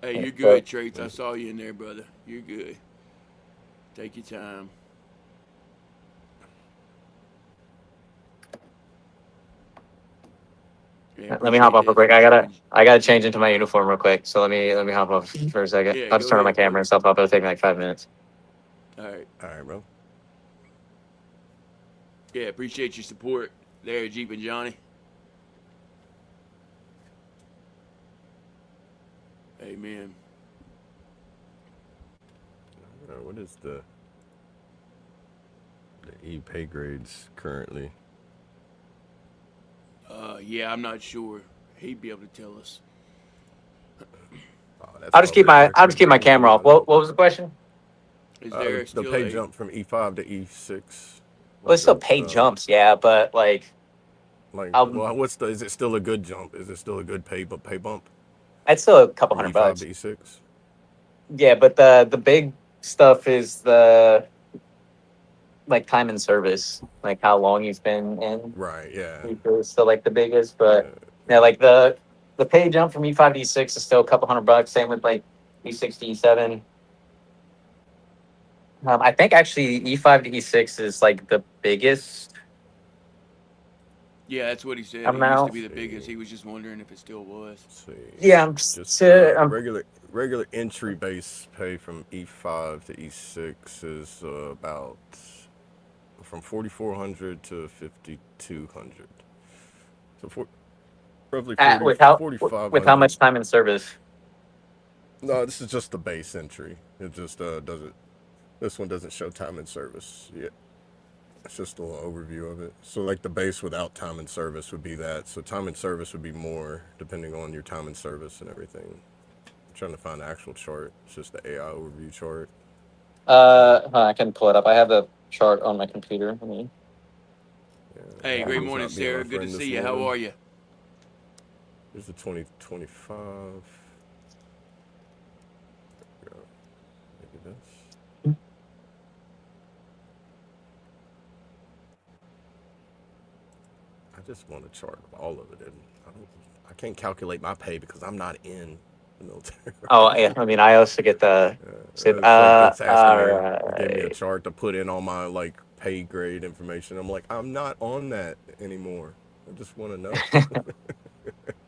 Hey, you're So, good, Traits. I saw you in there, brother. You're good. Take your time. Yeah, let me hop appreciate off real that. quick. I gotta change into my uniform real quick. So let me hop off for a second. Yeah, I'll just go turn on my ahead, camera brother. and stuff up. It'll take me like 5 minutes. All right. All right, bro. Yeah, appreciate your support there, Jeep and Johnny. Amen. What is the E pay grades currently? Yeah, I'm not sure. He'd be able to tell us. Oh, that's I'll just keep probably my I'll directly just keep my related to camera off. what What was the question? Is there the still pay a jump from E5 to E6. Well, Like it's still the pay jumps, yeah, but like well, is it still a good jump? Is it still a good pay bump I'd still a couple from hundred E5 bucks. to E6? Yeah, but the big stuff is the like time and service, like how long you've been in. Right. Yeah. Is still like the biggest, but Yeah. yeah, like the pay jump from E5 to E6 is still a couple $100. Same with like E6 to E7. I think actually E5 to E6 is like the biggest Yeah, that's what he said. It used to amount. be the biggest. He was just wondering if it still was. Let's see. Yeah, Just the I'm regular entry base pay from E5 to E6 is about from 4,400 to 5,200. So roughly at 40 with how 4,500. much time in service? No, this is just the base entry. It just doesn't. This one doesn't show time and service yet. It's just a little overview of it. So like the base without time and service would be that. So time and service would be more depending on your time and service and everything. I'm trying to find the actual chart. It's just the AI overview chart. I can pull it up. I have the chart on my computer. I mean, Yeah, Hey, great Google's morning, not being my Sarah. Good to friend this see you. How morning. are you? Here's the 2025. Yeah, maybe this. I just want a chart of all of it, and I can't calculate my pay because I'm not in the military. oh yeah, I mean, I also get the. It's like it's asking me, it gave me a Alright. chart to put in all my like pay grade information. I'm like, I'm not on that anymore. I just want to know.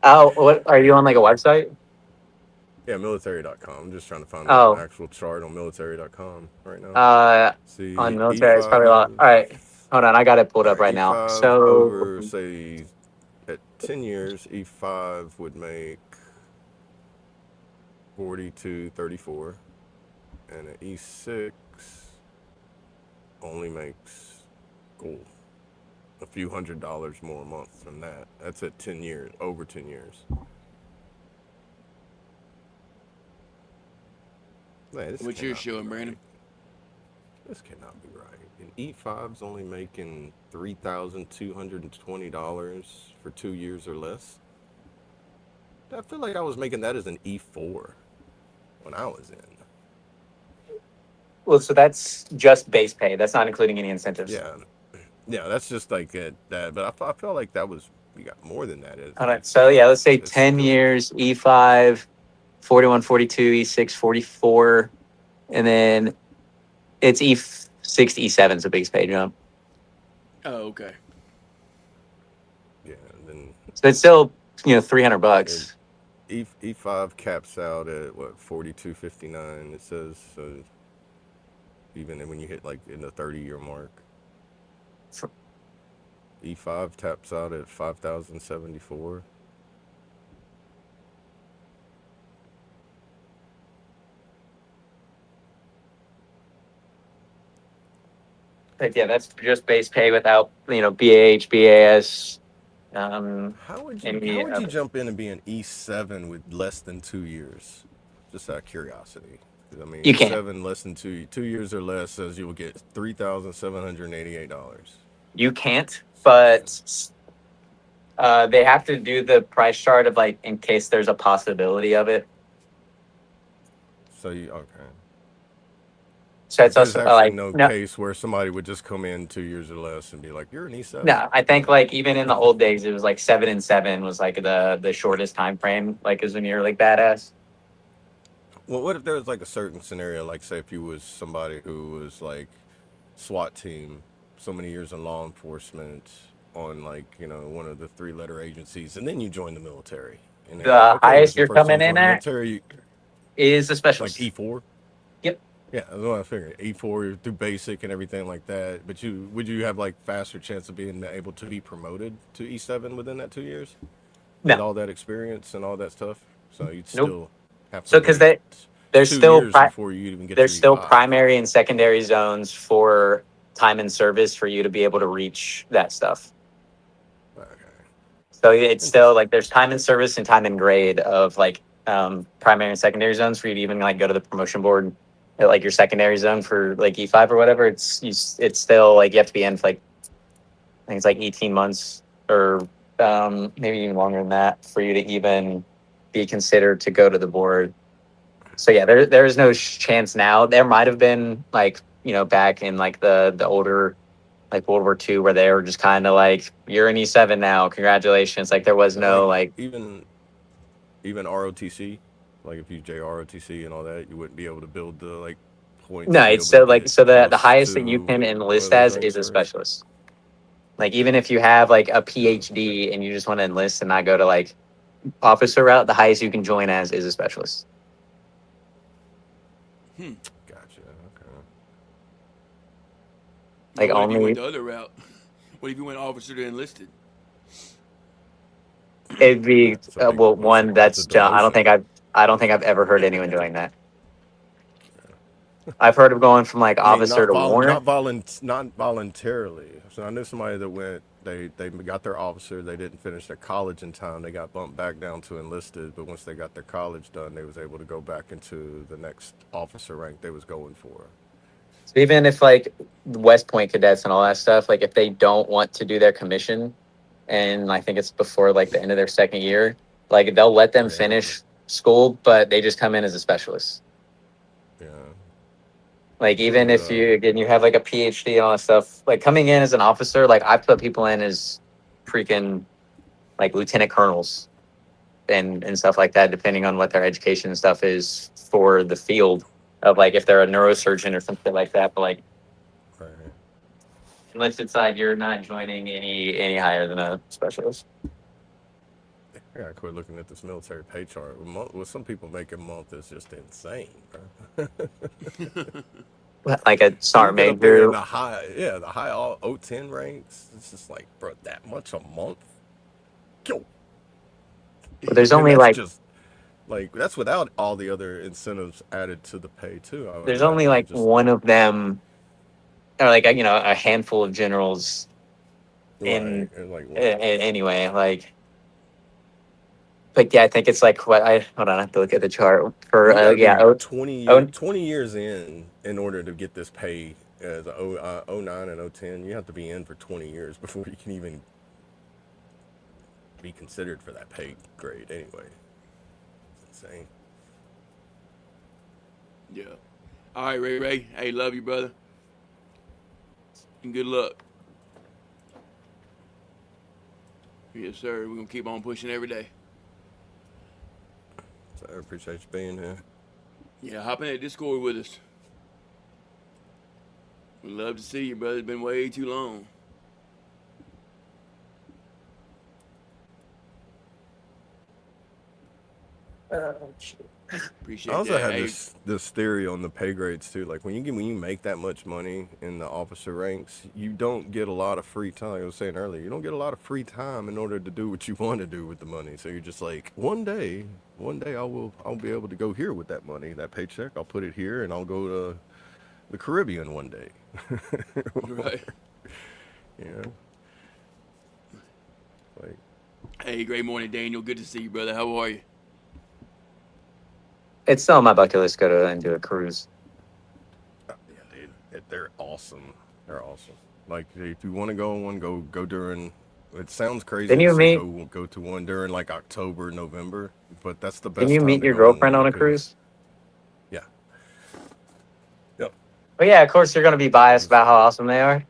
Oh, what are you on like a website? Yeah, military.com. I'm just trying to find like an Oh, actual chart on military.com right now. on See, military, it's probably a lot. E5. All right, hold on, I got it pulled All up right, right now. E5 So, over, say, at 10 years, E5 would make 42.34, and an E6 only makes a few $100s more a month than that. That's at 10 years, over 10 years. Man, this What you're cannot be showing, Brandon? right. This cannot be right. And E5's only making $3,220 for 2 years or less. I feel like I was making that as an E4 when I was in. well, so that's just base pay. That's not including any incentives. Yeah, yeah, that's just like that. But I felt like that was we got more than that as All an right, so yeah, E4. let's say It's 10 just years, E5, 41, 42, E6, 44, and then it's E6, E7 is a base pay jump. Oh, okay. yeah. And then So it's still, $300. E5 caps out at what 42.59. It says so. Even when you hit like in the 30-year mark, For- E5 taps out at 5,074. But yeah, that's just base pay without, BAH, BAS, How would any you other. jump in and be an E7 with less than 2 years? Just out of curiosity. 'Cause, I mean, You can't. E7 less than 2 years or less says you will get $3,788. You can't, So but they have to do the price chart of like in case there's a possibility of it. you okay? So But it's there's also actually like no no, case where somebody would just come in 2 years or less and be like, "You're an E7." no. I think like even in the old days, it was like 7 and 7 was like the shortest time frame, like as when you're like badass. Well, what if there was like a certain scenario, like say if you was somebody who was like SWAT team, so many years in law enforcement on like one of the three-letter agencies, and then you join the military, and they're like, The okay, this highest is your you're first time coming in joining the at military, is a like specialist. E4. Yep. Yeah, that's what I figured. E4 through basic and everything like that. But would you have like faster chance of being able to be promoted to E7 within that 2 years with No. all that experience and all that stuff? So you'd Nope. still have to So because wait there's 2 still years before you even get there's your still E5. primary and secondary zones for time and service for you to be able to reach that stuff. Okay. So it's still Interesting. like there's time and service and time and grade of like primary and secondary zones for you to even like go to the promotion board at like your secondary zone for like E5 or whatever. It's still like you have to be in for like I think it's like 18 months or maybe even longer than that for you to even be considered to go to the board. So yeah, there's no chance now. There might have been like, back in like the older, like World War II, where they were just kind of like, you're an E7 now, congratulations. Like there was But no like like, even ROTC, like if you J ROTC and all that, you wouldn't be able to build the like points no, to be it's able to so like, get so the close highest that you to can enlist whatever those as ranks is a are. specialist. Like even if you have like a PhD and you just want to enlist and not go to like officer route, the highest you can join as is a specialist. Gotcha. Okay. Like What if you went only the other route? What if you went officer to enlisted? it'd be So like, well, what's one what's the that's demotion? I don't think I've ever heard anyone doing that. I've heard of going from like I mean, officer to warrant. not voluntarily. So I knew somebody that went. They got their officer. They didn't finish their college in time. They got bumped back down to enlisted. But once they got their college done, they was able to go back into the next officer rank they was going for. So even if like West Point cadets and all that stuff, like if they don't want to do their commission, and I think it's before like the end of their second year, like they'll let them They have it. finish school, but they just come in as a specialist. Yeah. Like Sort even of. if you have like a PhD and all that stuff, like coming in as an officer, like I put people in as freaking like lieutenant colonels and stuff like that, depending on what their education and stuff is for the field of like if they're a neurosurgeon or something like that. But like Right. enlisted side, you're not joining any higher than a specialist. I gotta quit looking at this military pay chart. What some people make a month is just insane, bro. Like a You sergeant get up there in major. the high all O10 ranks. It's just like, bro, that much a month? Yo. But there's And only that's like just like that's without all the other incentives added to the pay too. I would there's only imagine. like Just one of them, or like a handful of generals in right, and like anyway. Like, but yeah, I think it's like what I hold on. I have to look at the chart for you got to yeah. be Oh, oh, 20 years in order to get this pay as a 09 and 010. You have to be in for 20 years before you can even be considered for that pay grade. Anyway, it's insane. Yeah. All right, Ray. Hey, love you, brother. And good luck. Yes, sir. We're going to keep on pushing every day. So I appreciate you being here. Yeah, hop in that Discord with us. We'd love to see you, brother. It's been way too long. Appreciate I also that. have Hey, this theory on the pay grades too. Like when you make that much money in the officer ranks, you don't get a lot of free time. Like I was saying earlier, you don't get a lot of free time in order to do what you want to do with the money. So you're just like, one day I'll be able to go here with that money, that paycheck. I'll put it here and I'll go to the Caribbean one day. right. You know, like Hey, great morning, Daniel. Good to see you, brother. How are you? it's still on my bucket list. Go to and do a cruise. yeah, dude, they're awesome. They're awesome. Like if you want to go on one, go during. It sounds crazy Didn't to you say meet? go to one during like October, November, but that's the Didn't best you time meet to your go on girlfriend one on a because cruise? yeah, yep. Well, yeah, of course you're going to be It biased was about how awesome they are.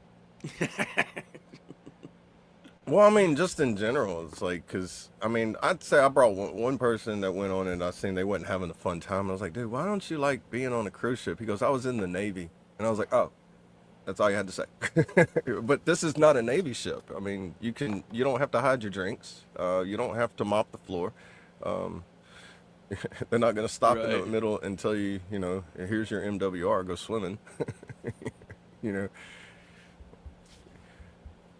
well, I mean, just in general, it's like because I mean, I'd say I brought one person that went on and I seen they wasn't having a fun time. I was like, dude, why don't you like being on a cruise ship? He goes, I was in the Navy, and I was like, oh. That's all you had to say. But this is not a Navy ship. I mean, you don't have to hide your drinks. You don't have to mop the floor. Um, they're not going to stop in the Right. middle and tell you, here's your MWR, go swimming. you know,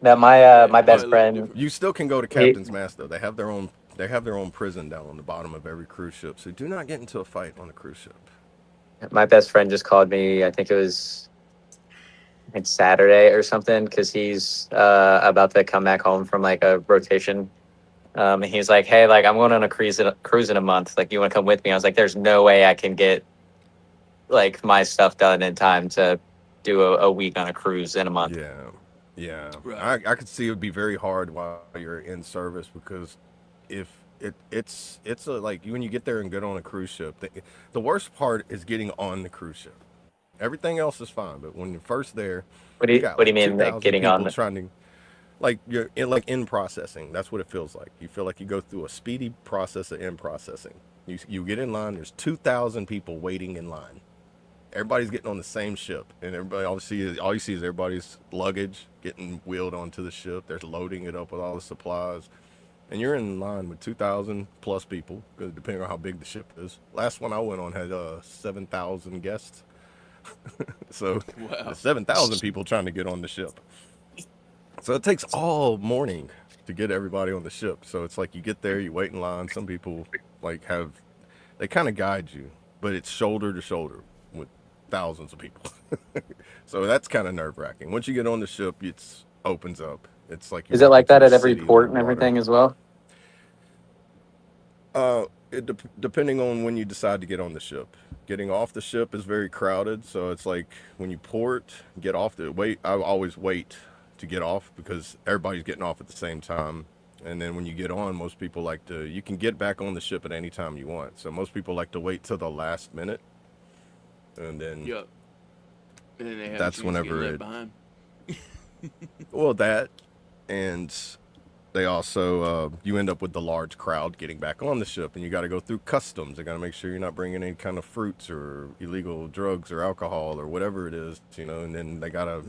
Now my Yeah, my probably best a little bit friend, different. you still can go to he, captain's mast though. They have their own prison down on the bottom of every cruise ship. So do not get into a fight on a cruise ship. my best friend just called me. I think it was like Saturday or something because he's about to come back home from like a rotation. And he's like, "Hey, like I'm going on a cruise in a month. Like, you want to come with me?" I was like, "There's no way I can get like my stuff done in time to do a week on a cruise in a month." Yeah. Yeah. Right. I could see it would be very hard while you're in service because if it's a, like when you get there and get on a cruise ship, the worst part is getting on the cruise ship. Everything else is fine, but when you're first there, you got What do you like mean like 2,000 getting people on? trying to, like you're in processing. That's what it feels like. You feel like you go through a speedy process of in processing. You get in line. There's 2,000 people waiting in line. Everybody's getting on the same ship, and everybody obviously all you see is everybody's luggage getting wheeled onto the ship. They're loading it up with all the supplies, and you're in line with 2,000 plus people, depending on how big the ship is. Last one I went on had 7,000 guests, so Wow. there's 7,000 people trying to get on the ship. So it takes all morning to get everybody on the ship. So it's like you get there, you wait in line. Some people like they kind of guide you, but it's shoulder to shoulder with thousands of people. So that's kind of nerve wracking. Once you get on the ship, it's opens up. It's like you Is it walk like into that a at every city port and underwater. everything as well? Depending on when you decide to get on the ship. Getting off the ship is very crowded, so it's like when you port, get off the wait. I always wait to get off because everybody's getting off at the same time. And then when you get on, most people like to. You can get back on the ship at any time you want. So most people like to wait till the last minute, and then Yep. And then they have that's a chance to get whenever left it. behind. Well, that and they also you end up with the large crowd getting back on the ship, and you got to go through customs. They got to make sure you're not bringing any kind of fruits or illegal drugs or alcohol or whatever it is, and then they got to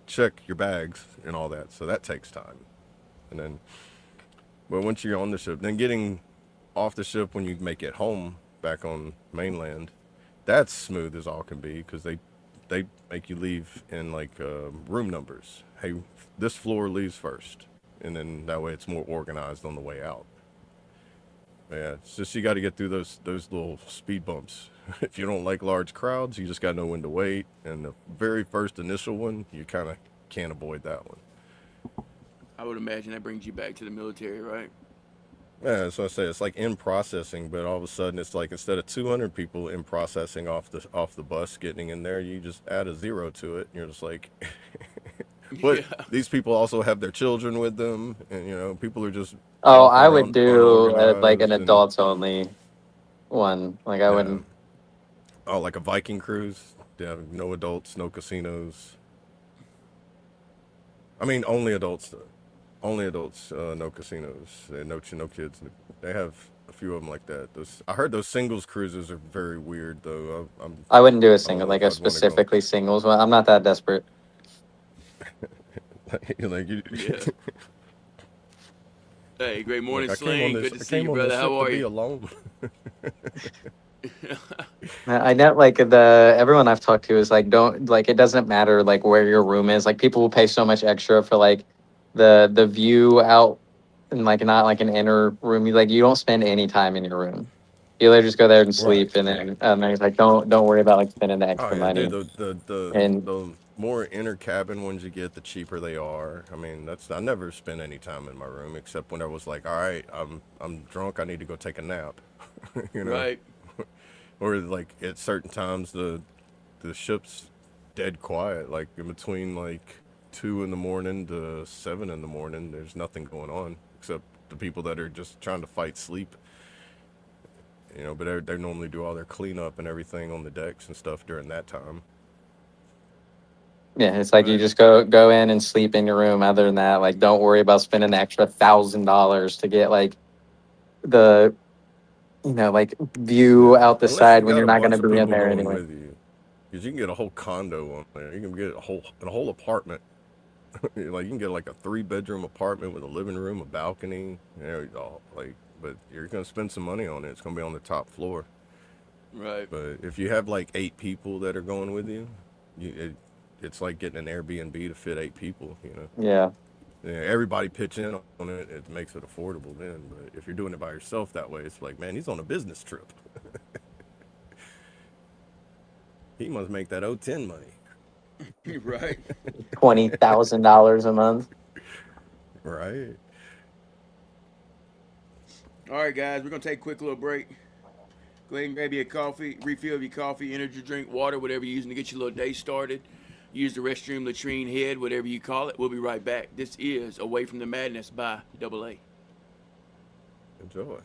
check your bags and all that. So that takes time. And then, but once you're on the ship, then getting off the ship when you make it home back on mainland, that's smooth as all can be because they make you leave in room numbers. Hey, this floor leaves first, and then that way it's more organized on the way out. Yeah, it's just you got to get through those little speed bumps. If you don't like large crowds, you just got to know when to wait. And the very first initial one, you kind of can't avoid that one. I would imagine that brings you back to the military, right? Yeah, that's what I say. It's like in processing, but all of a sudden it's like instead of 200 people in processing off the bus getting in there, you just add a zero to it. And you're just like, but Yeah. these people also have their children with them, and people are just Oh, walking I would around do like an unorganized and adults only one. Like I yeah. wouldn't. Oh, like a Viking cruise. Yeah, no adults, no casinos. I mean, only adults though. Only adults, no casinos, no kids. They have a few of them like that. I heard those singles cruises are very weird though. I wouldn't do a I don't single know like if a I'd want to go. specifically singles one. I'm not that desperate. like you, Yeah. Hey, great morning, I came on Sling. this. Good to I see came you, on this brother. ship How to are be you? alone. I know like the everyone I've talked to is like don't like it doesn't matter like where your room is. Like people will pay so much extra for like the view out and like not like an inner room. You don't spend any time in your room. You literally just go there and Right. sleep and then he's like don't worry about like spending the Oh extra yeah, dude. money. And The more inner cabin ones you get, the cheaper they are. I mean, I never spent any time in my room except when I was like, all right, I'm drunk. I need to go take a nap. you know. Right. Or like at certain times the ship's dead quiet. Like in between like 2 in the morning to 7 in the morning, there's nothing going on except the people that are just trying to fight sleep. But they normally do all their cleanup and everything on the decks and stuff during that time. yeah, it's like you Right. just go in and sleep in your room. Other than that, like don't worry about spending the extra $1,000 to get like the like view Yeah, out the unless you side when got you're a not going bunch to of be in people there going anyway. with you, because you can get a whole condo on there. You can get a whole apartment. Like you can get like a 3-bedroom apartment with a living room, a balcony, but you're gonna spend some money on it. It's gonna be on the top floor. Right. But if you have like 8 people that are going with you, it's like getting an Airbnb to fit 8 people. Yeah. Yeah, everybody pitch in on it. It makes it affordable then. But if you're doing it by yourself that way, it's like, man, he's on a business trip. He must make that O10 money. Right. $20,000 a month. Right. All right, guys, we're going to take a quick little break. Go ahead and grab you a coffee, refill your coffee, energy drink, water, whatever you're using to get your little day started. Use the restroom, latrine, head, whatever you call it. We'll be right back. This is Away from the Madness by AA. Enjoy.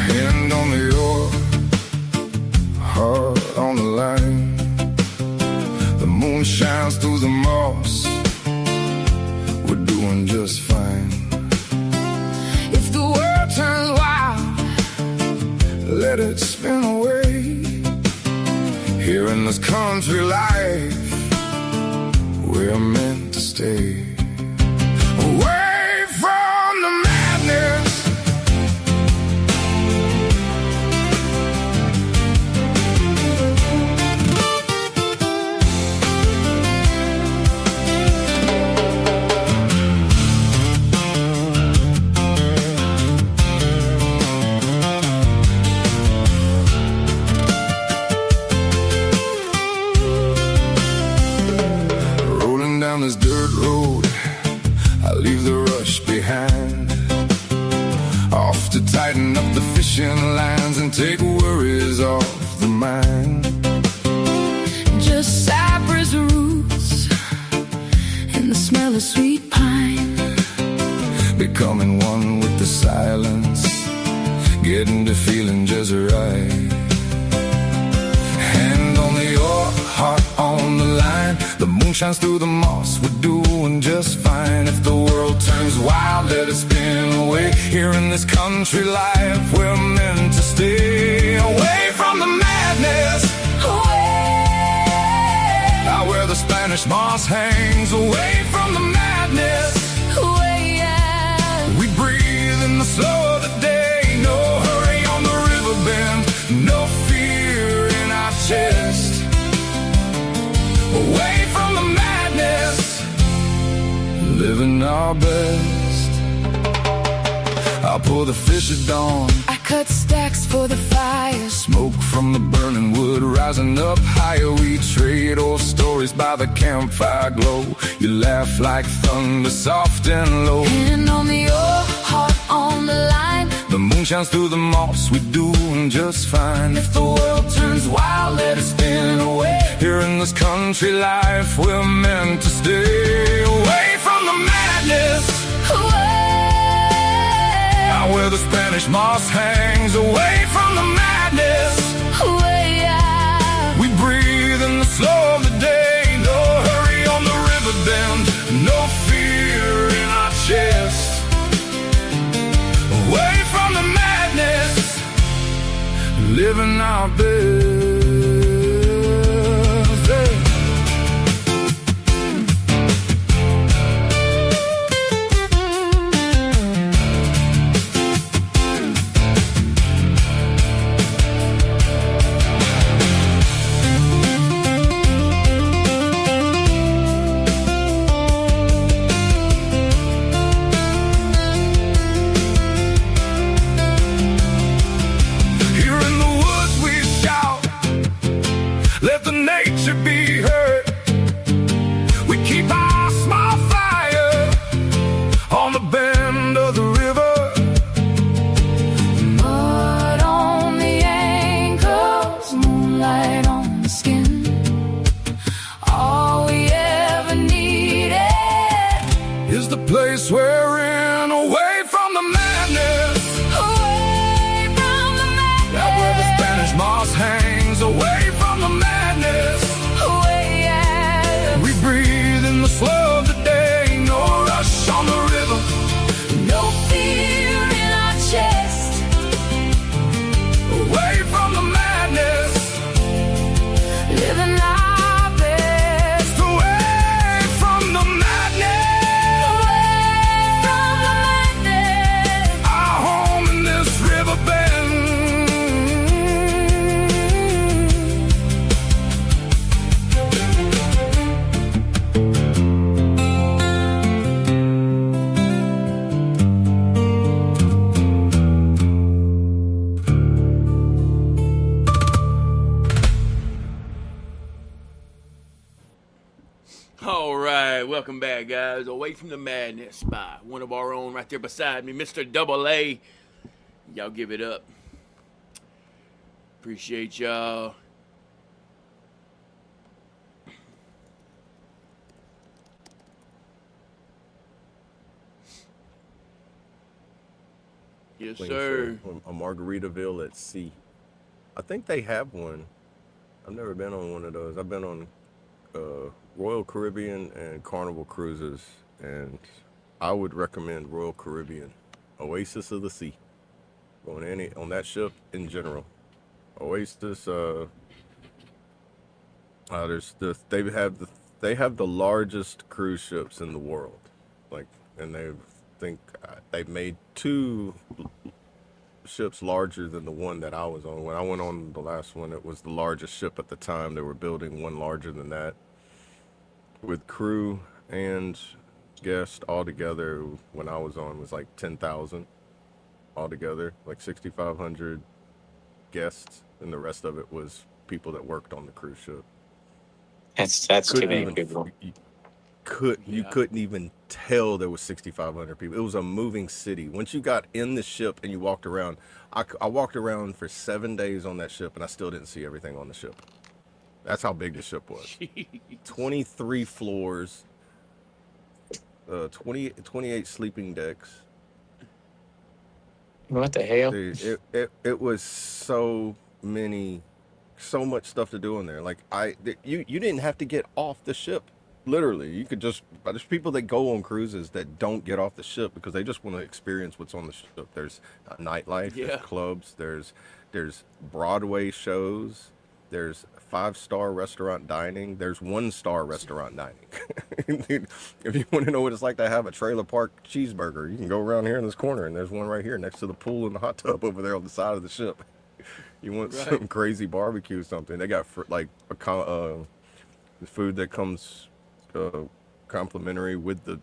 Hand on the oar, heart on the line. The moon shines through the moss. We're doing just fine. If the world turns wild, let it spin away. Here in this country life, we're meant to stay. Away from the madness, rolling down this dirt road, I leave the rush behind. Off to tighten up the fishing lines and take worries off the mind. Just cypress roots and the smell of sweet pine. Becoming one with the silence, getting to feeling just right. Hand on the oar, heart on the line. The moon shines through the moss, we're doing just fine. If the world turns wild, let it spin away. Here in this country life, we're meant to stay. Away from the madness, out where the Spanish moss hangs. Away from the madness, we breathe in the slow of the day. No hurry on the river bend, no fear in our chest. Away from the madness, living our best. I'll pull the fish at dawn, I cut stacks for the fire. smoke from the burning wood rising up higher. We trade old stories by the campfire glow. You laugh like thunder, soft and low. Hand on the oar, heart on the line. The moon shines through the moss, we're doing just fine. If the world turns wild, let it spin away. Here in this country life, we're meant to stay. Away from the madness, out where the Spanish moss hangs. Away from the madness, we breathe in the slow of the day. No hurry on the river bend, no fear in our chest. Away from the madness, living our best. Here in the woods we shout, let the nature be heard. We keep our small fire on the bend of the river. Mud on the ankles, moonlight on the skin. All we ever needed Is the place we're in. Away from the madness, away from the out where the madness. Spanish moss hangs. Away from the madness, Away, All right, welcome back, guys. Away from the madness by one of our own right there beside me, Mr. Double A. Y'all give it up. Appreciate y'all. Yes, Clean sir. shave. A Margaritaville at sea. I think they have one. I've never been on one of those. I've been on Royal Caribbean and Carnival cruises, and I would recommend Royal Caribbean, Oasis of the Sea, on that ship in general. Oasis. They have the largest cruise ships in the world, like, and they've made two ships larger than the one that I was on. When I went on the last one, it was the largest ship at the time. They were building one larger than that, with crew and guests all together. When I was on, was like 10,000 altogether, like 6,500 guests, and the rest of it was people that worked on the cruise ship. That's too Couldn't many even people. you couldn't even tell there was 6,500 people. It was a moving city. Once you got in the ship and you walked around, I walked around for 7 days on that ship, and I still didn't see everything on the ship. That's how big the ship was. 23 floors, 28 sleeping decks. What the hell? Dude, it was so much stuff to do in there. Like, you didn't have to get off the ship. Literally, you could just. There's people that go on cruises that don't get off the ship because they just want to experience what's on the ship. There's nightlife, Yeah. there's clubs, there's Broadway shows, there's 5-star restaurant dining, there's 1-star restaurant dining. If you want to know what it's like to have a trailer park cheeseburger, you can go around here in this corner, and there's one right here next to the pool and the hot tub over there on the side of the ship. You want some crazy barbecue, something? They got the food that comes complimentary with the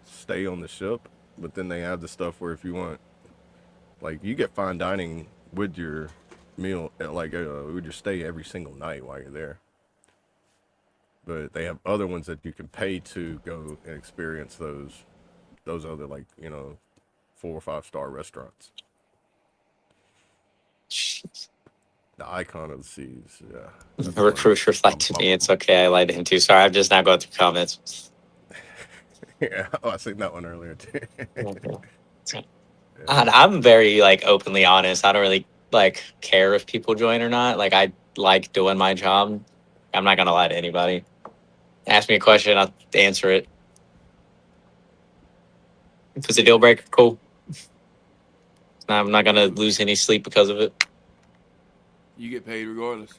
stay on the ship, but then they have the stuff where if you want, like, you get fine dining with your meal, with your stay every single night while you're there. But they have other ones that you can pay to go and experience those other, 4 or 5-star restaurants. Jeez. The icon of the seas, yeah. The recruiter replied to me. It's okay. I lied to him too. Sorry, I'm just now going through comments. Yeah, I seen that one earlier too. And I'm very openly honest. I don't really care if people join or not. Like, I like doing my job. I'm not gonna lie to anybody. Ask me a question, I'll answer it. If it's a deal breaker, cool. I'm not gonna lose any sleep because of it. You get paid regardless.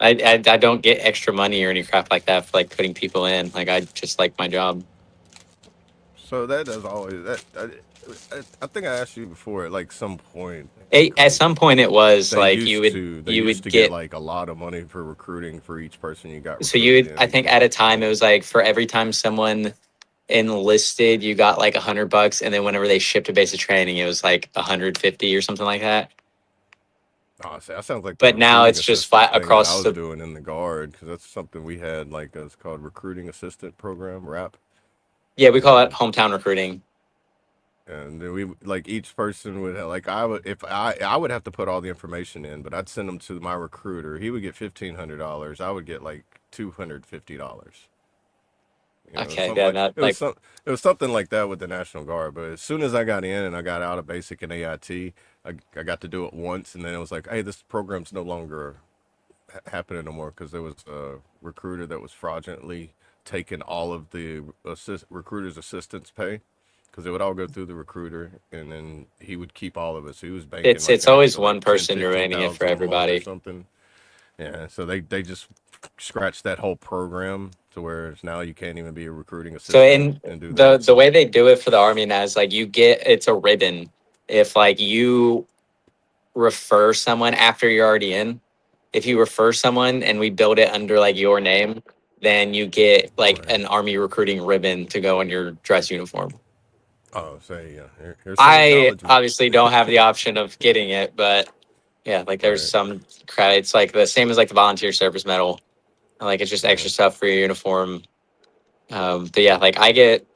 I don't get extra money or any crap like that for putting people in. I just like my job. So that does always that. I think I asked you before at some point. At some point, it was They you used would to get a lot of money for recruiting for each person you got. so you would, recruited I in. think at a time it was for every time someone enlisted, you got $100, and then whenever they shipped to basic training, it was 150 or something like that. Oh, see, that sounds like the But now recruiting it's just assistant thing that across I was the. doing in the Guard, because that's something we had it's called recruiting assistant program, RAP. Yeah, we call it hometown recruiting. And then we each person would have, I would have to put all the information in, but I'd send them to my recruiter. He would get $1,500. I would get $250. Okay, something yeah, it was something like that with the National Guard. But as soon as I got in and I got out of basic and AIT, I got to do it once, and then it was like, hey, this program's no longer happening no more, because there was a recruiter that was fraudulently taking all of the recruiter's assistance pay, because it would all go through the recruiter, and then he would keep all of it. So he was banking. It's always one person ruining it for 10,000 everybody. or something. Yeah, so they just scratched that whole program to where now you can't even be a recruiting assistant. So and do that. the way they do it for the Army now is it's a ribbon. If you refer someone after you're already in, if you refer someone and we build it under your name, then you get an Army recruiting ribbon to go on your dress uniform. Oh, say yeah. Here's some I acknowledgement. obviously don't have the option of getting it, but yeah, there's some credit. It's the same as the volunteer service medal. Like it's just extra stuff for your uniform. But yeah, like I get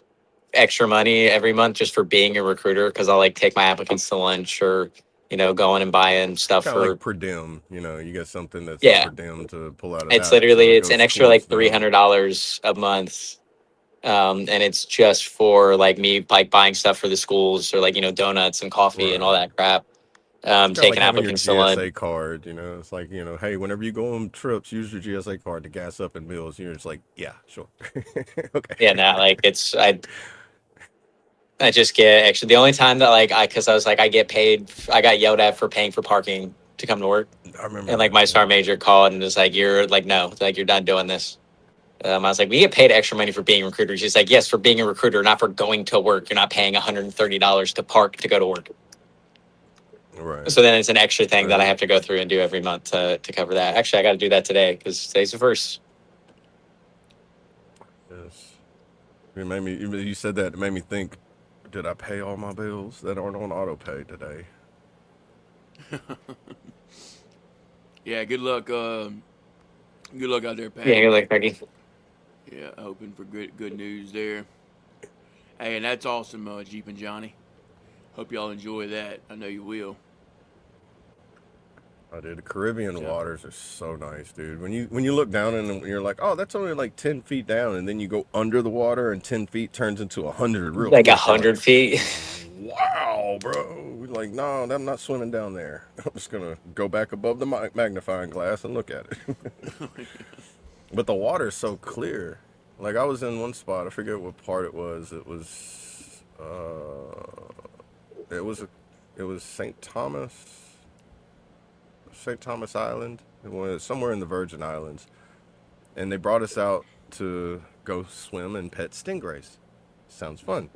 extra money every month just for being a recruiter because I'll like take my applicants to lunch or going and buying stuff Kind of like for. per diem, you get something that's a Yeah, per diem to pull out of it's that, so literally it it's goes an extra like towards three them. hundred dollars a month. And it's just for like me like buying stuff for the schools or like donuts and coffee and all Right. that crap. It's kind of like Taking having your applicants to lunch. GSA card, It's like, hey, whenever you go on trips, use your GSA card to gas up in meals. You're just like, yeah, sure. Okay. Yeah, nah, like I just get actually the only time that like because I was like I get paid. I got yelled at for paying for parking to come to work, I remember and like that. my Yeah. sergeant major called and was like, "You're like no, like you're done doing this." I was like, "We get paid extra money for being a recruiter." She's like, "Yes, for being a recruiter, not for going to work. You're not paying $130 to park to go to work." Right. So then it's an extra thing that I Uh, have to go through and do every month to cover that. Actually, I got to do that today because today's the first. yes. You said that, it made me think, did I pay all my bills that aren't on auto pay today? Yeah, good luck. Good luck out there, Pat. Yeah, you're like 30. Yeah, hoping for good news there. Hey, and that's awesome, Jeep and Johnny. Hope y'all enjoy that. I know you will. I did. The Caribbean So- waters are so nice, dude. When you look down in them, you're like, oh, that's only like 10 feet down, and then you go under the water, and 10 feet turns into 100 real Like quick. You're 100 feet. Wow, bro. We're like, no, I'm not swimming down there. I'm just gonna go back above the magnifying glass and look at it. But the water's so clear. Like I was in one spot, I forget what part it was. It was St. Thomas Island. It was somewhere in the Virgin Islands. And they brought us out to go swim and pet stingrays. Sounds fun.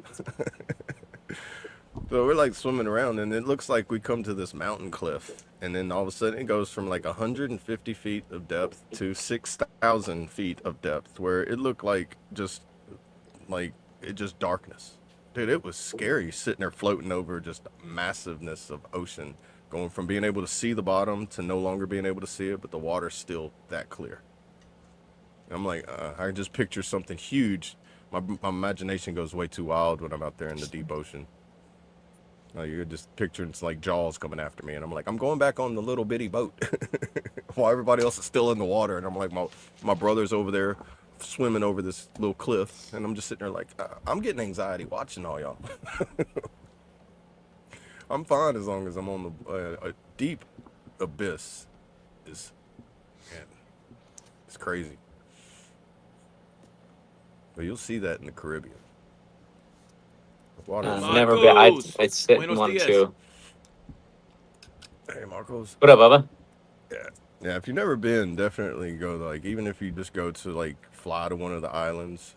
So we're like swimming around, and it looks like we come to this mountain cliff, and then all of a sudden it goes from like 150 feet of depth to 6,000 feet of depth, where it looked like just darkness. Dude, it was scary sitting there floating over just massiveness of ocean, going from being able to see the bottom to no longer being able to see it, but the water's still that clear. And I'm like, I can just picture something huge. My imagination goes way too wild when I'm out there in the deep ocean. You're just picturing it's like Jaws coming after me, and I'm like, I'm going back on the little bitty boat while everybody else is still in the water, and I'm like, my brother's over there swimming over this little cliff, and I'm just sitting there like, I'm getting anxiety watching all y'all. I'm fine as long as I'm on the a deep abyss. Man, it's crazy. But you'll see that in the Caribbean. Water is Never been. I'd sit in Buenos one dias. too. Hey, Marcos. What up, Bubba? Yeah, if you've never been, definitely go. Like, even if you just go to like fly to one of the islands,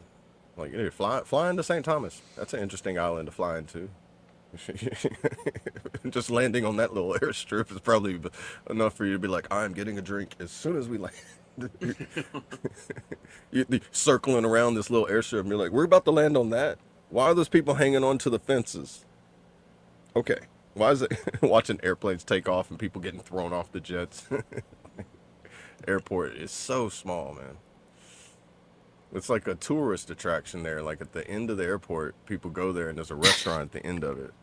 like fly into St. Thomas. That's an interesting island to fly into. Just landing on that little airstrip is probably enough for you to be like, I'm getting a drink as soon as we land. You're circling around this little airstrip, and you're like, we're about to land on that. Why are those people hanging onto the fences? Okay. Why is it watching airplanes take off and people getting thrown off the jets? Airport is so small, man. It's like a tourist attraction there. Like at the end of the airport, people go there and there's a restaurant at the end of it.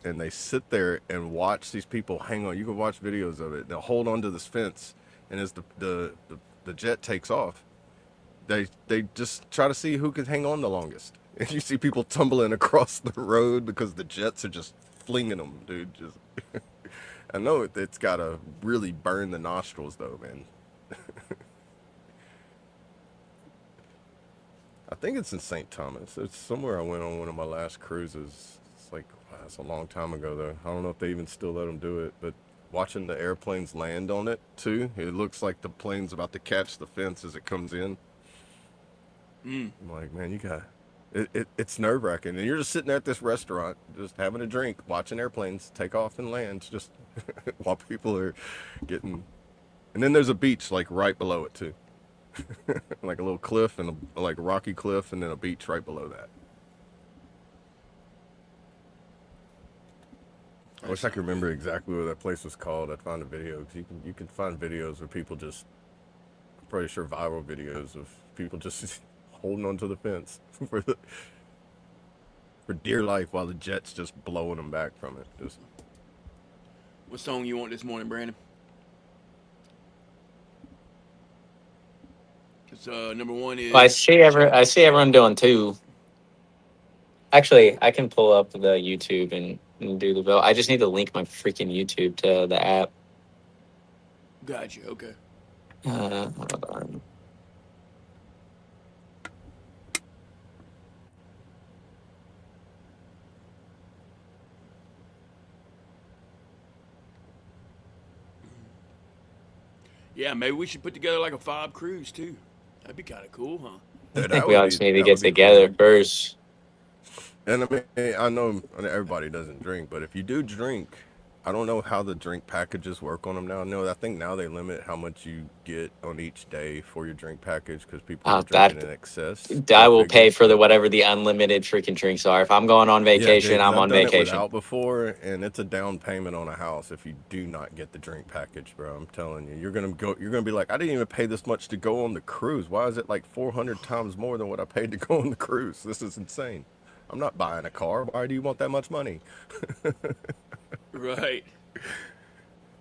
And they sit there and watch these people hang on. You can watch videos of it. They'll hold onto this fence, and as the jet takes off, they just try to see who can hang on the longest. And you see people tumbling across the road because the jets are just flinging them, dude. Just I know it's gotta really burn the nostrils though, man. I think it's in St. Thomas. It's somewhere I went on one of my last cruises. It's like, wow, it's a long time ago though. I don't know if they even still let them do it, but watching the airplanes land on it too, it looks like the plane's about to catch the fence as it comes in. I'm like, man, you got it's nerve-wracking, and you're just sitting there at this restaurant just having a drink, watching airplanes take off and land just while people are getting. And then there's a beach like right below it too. Like a little cliff and like a rocky cliff, and then a beach right below that. I wish I could remember exactly what that place was called. I'd find a video, because you can find videos where people just pretty sure viral videos of people just holding onto the fence for dear life while the jet's just blowing them back from it. Just What song you want this morning, Brandon? It's number one is. Well, I see everyone doing two. Actually, I can pull up the YouTube and do the vote. I just need to link my freaking YouTube to the app. Gotcha. Okay. Hold on. Yeah, maybe we should put together like a FOB cruise too. That'd be kind of cool, huh? I think we all just need to get together first. And I know everybody doesn't drink, but if you do drink, I don't know how the drink packages work on them now. No, I think now they limit how much you get on each day for your drink package because people are drinking in excess. I will pay for whatever the unlimited freaking drinks are. If I'm going on vacation, Yeah, I'm on vacation. I've done it without before, and it's a down payment on a house if you do not get the drink package, bro. I'm telling you, you're gonna be like, I didn't even pay this much to go on the cruise. Why is it like 400 times more than what I paid to go on the cruise? This is insane. I'm not buying a car. Why do you want that much money? Right.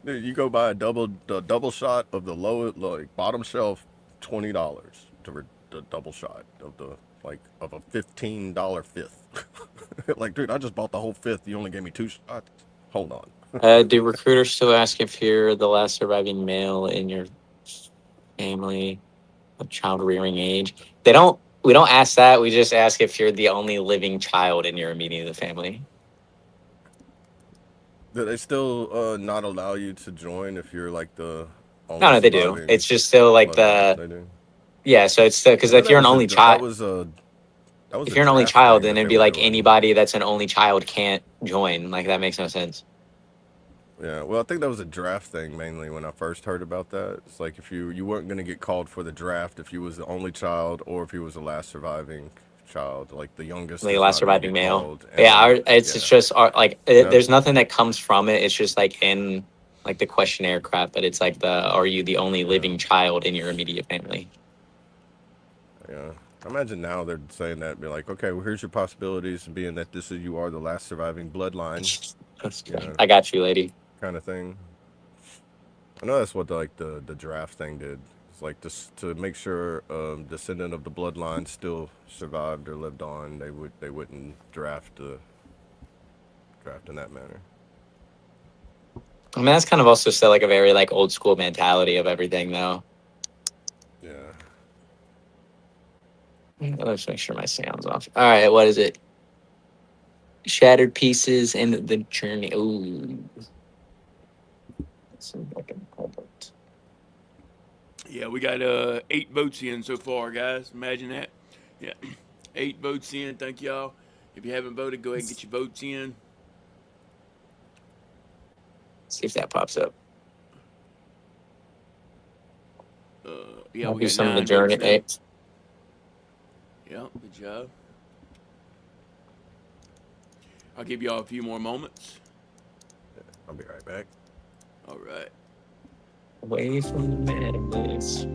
Dude, you go buy the double shot of the bottom shelf, $20 to the double shot of of a $15 fifth. Like, dude, I just bought the whole fifth. You only gave me 2 shots. Hold on. Do recruiters still ask if you're the last surviving male in your family of child rearing age? We don't ask that. We just ask if you're the only living child in your immediate family. Do they still not allow you to join if you're like the only No, they do. surviving It's just still like bloodline? They do. yeah. So it's still because if you're an only child, That was if a you're an only draft child, thing then that it'd they be were like doing. anybody that's an only child can't join. Like that makes no sense. Yeah, well, I think that was a draft thing mainly when I first heard about that. It's like if you weren't gonna get called for the draft if you was the only child or if you was the last surviving child, like the youngest. The is last not gonna surviving get male. called, Yeah, and it's just Yeah. there's nothing that comes from it. It's just like in like the questionnaire crap, but it's like are you the only living child in your immediate family? Yeah. I imagine now they're saying that, be like, okay, well, here's your possibilities, being that you are the last surviving bloodline, Yeah. I got you, lady. kind of thing. I know that's what the draft thing did. It's like just to make sure descendant of the bloodline still survived or lived on, they wouldn't draft in that manner. I mean, that's kind of also still like a very like old school mentality of everything, though. Yeah. Let's make sure my sound's off. All right, what is it? Shattered pieces and the journey. Ooh. Let's see if I can pull it. Yeah, we got 8 votes in so far, guys. Imagine that. Yeah, 8 votes in. Thank y'all. If you haven't voted, go ahead and get your votes in. See if that pops up. Yeah, I'll we do got some of the 9 journey. votes now. Yeah, good job. I'll give y'all a few more moments. I'll be right back. All right. Away from the madness.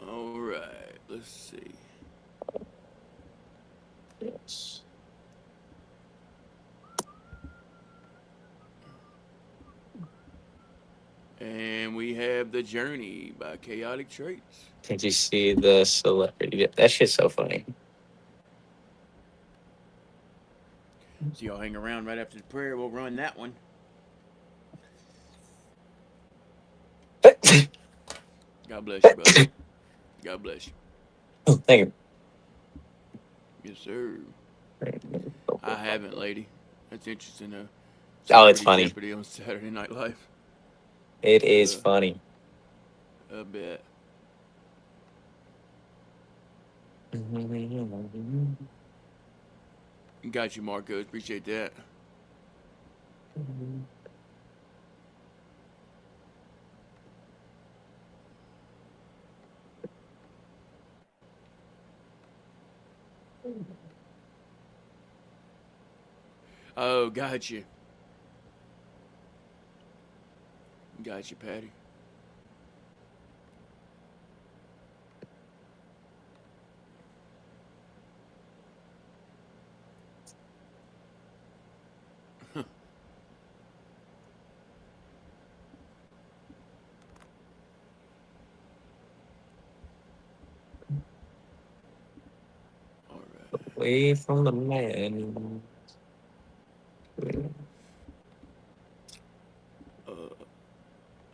All right. Let's see. Yes. And we have The Journey by Chaotic Traits. Did you see the celebrity? That shit's so funny. So y'all hang around right after the prayer. We'll run that one. God bless you, brother. God bless you. Oh, thank you. Yes, sir. I haven't, lady. That's interesting, though. Oh, it's Celebrity funny. Jeopardy on Saturday Night Live. It is Yeah. funny. I bet. Got you, Marcos. Appreciate that. Oh, got you. Got you, Patty. All right. Away from the man.